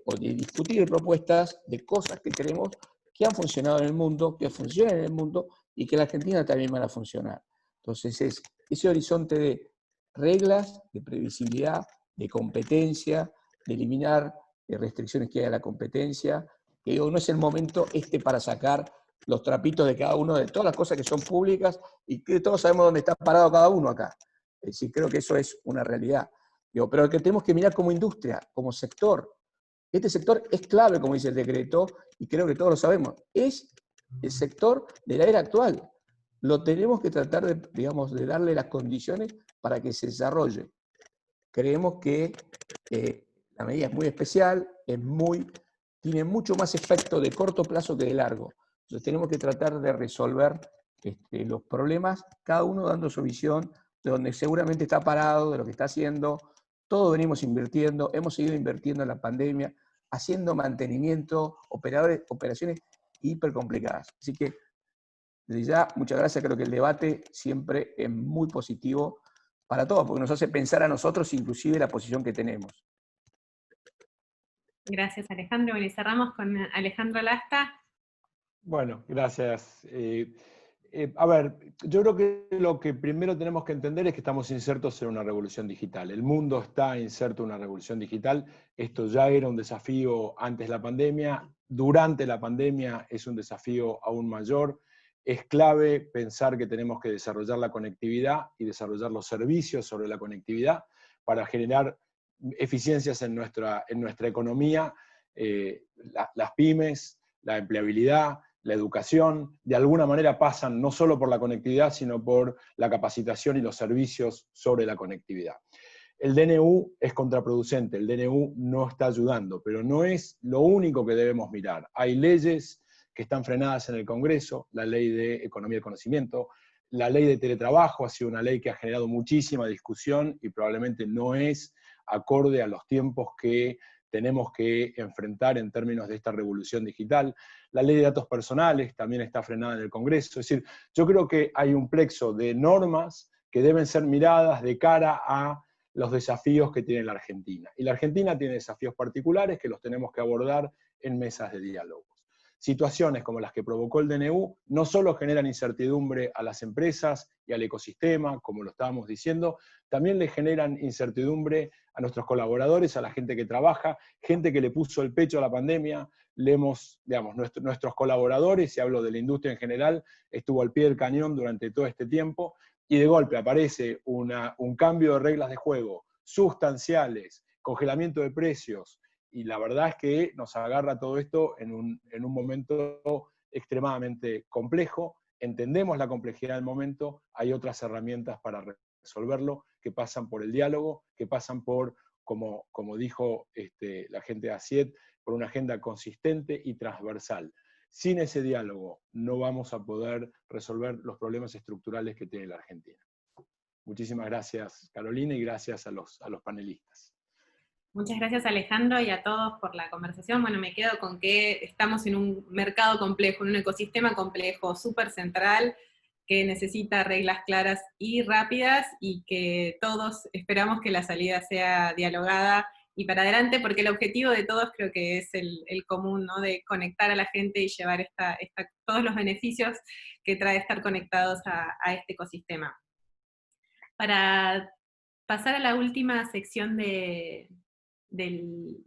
o de discutir propuestas de cosas que creemos que han funcionado en el mundo, que funcionan en el mundo y que en la Argentina también van a funcionar. Entonces es ese horizonte de reglas, de previsibilidad, de competencia, de eliminar restricciones que hay a la competencia, que digo, no es el momento para sacar los trapitos de cada uno, de todas las cosas que son públicas, y que todos sabemos dónde está parado cada uno acá. Es decir, creo que eso es una realidad. Digo, pero que tenemos que mirar como industria, como sector. Este sector es clave, como dice el decreto, y creo que todos lo sabemos. Es el sector de la era actual. Lo tenemos que tratar de, digamos, de darle las condiciones para que se desarrolle. Creemos que la medida es muy especial, tiene mucho más efecto de corto plazo que de largo. Entonces tenemos que tratar de resolver los problemas, cada uno dando su visión, de donde seguramente está parado, de lo que está haciendo. Todos venimos invirtiendo, hemos seguido invirtiendo en la pandemia, haciendo mantenimiento, operaciones hiper complicadas. Así que, desde ya, muchas gracias. Creo que el debate siempre es muy positivo para todos, porque nos hace pensar a nosotros, inclusive, la posición que tenemos. Gracias, Alejandro. Bueno, y cerramos con Alejandro Lasta. Bueno, gracias. A ver, yo creo que lo que primero tenemos que entender es que estamos insertos en una revolución digital. El mundo está inserto en una revolución digital. Esto ya era un desafío antes de la pandemia. Durante la pandemia es un desafío aún mayor. Es clave pensar que tenemos que desarrollar la conectividad y desarrollar los servicios sobre la conectividad para generar eficiencias en nuestra economía, las pymes, la empleabilidad, la educación, de alguna manera pasan no solo por la conectividad, sino por la capacitación y los servicios sobre la conectividad. El DNU es contraproducente, el DNU no está ayudando, pero no es lo único que debemos mirar. Hay leyes que están frenadas en el Congreso, la ley de economía del conocimiento, la ley de teletrabajo ha sido una ley que ha generado muchísima discusión y probablemente no es acorde a los tiempos que tenemos que enfrentar en términos de esta revolución digital. La ley de datos personales también está frenada en el Congreso. Es decir, yo creo que hay un plexo de normas que deben ser miradas de cara a los desafíos que tiene la Argentina. Y la Argentina tiene desafíos particulares que los tenemos que abordar en mesas de diálogos. Situaciones como las que provocó el DNU no solo generan incertidumbre a las empresas y al ecosistema, como lo estábamos diciendo, también le generan incertidumbre a nuestros colaboradores, a la gente que trabaja, gente que le puso el pecho a la pandemia. Nuestros colaboradores, y hablo de la industria en general, estuvo al pie del cañón durante todo este tiempo, y de golpe aparece un cambio de reglas de juego sustanciales, congelamiento de precios, y la verdad es que nos agarra todo esto en un momento extremadamente complejo. Entendemos la complejidad del momento, hay otras herramientas para resolverlo, que pasan por el diálogo, que pasan por, como dijo la gente de ACIET, por una agenda consistente y transversal. Sin ese diálogo no vamos a poder resolver los problemas estructurales que tiene la Argentina. Muchísimas gracias, Carolina, y gracias a los panelistas. Muchas gracias, Alejandro, y a todos por la conversación. Bueno, me quedo con que estamos en un mercado complejo, en un ecosistema complejo, súper central, que necesita reglas claras y rápidas, y que todos esperamos que la salida sea dialogada y para adelante, porque el objetivo de todos creo que es el común, ¿no? De conectar a la gente y llevar todos los beneficios que trae estar conectados a este ecosistema. Para pasar a la última sección de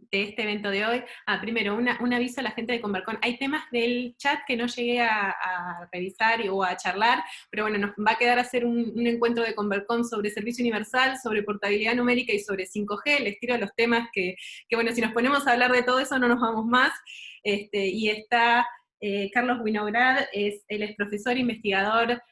este evento de hoy, primero un aviso a la gente de Convercon. Hay temas del chat que no llegué a revisar o a charlar, pero bueno, nos va a quedar hacer un encuentro de Convercon sobre servicio universal, sobre portabilidad numérica y sobre 5G. Les tiro los temas que bueno, si nos ponemos a hablar de todo eso no nos vamos más. Y está Carlos Winograd, él es profesor investigador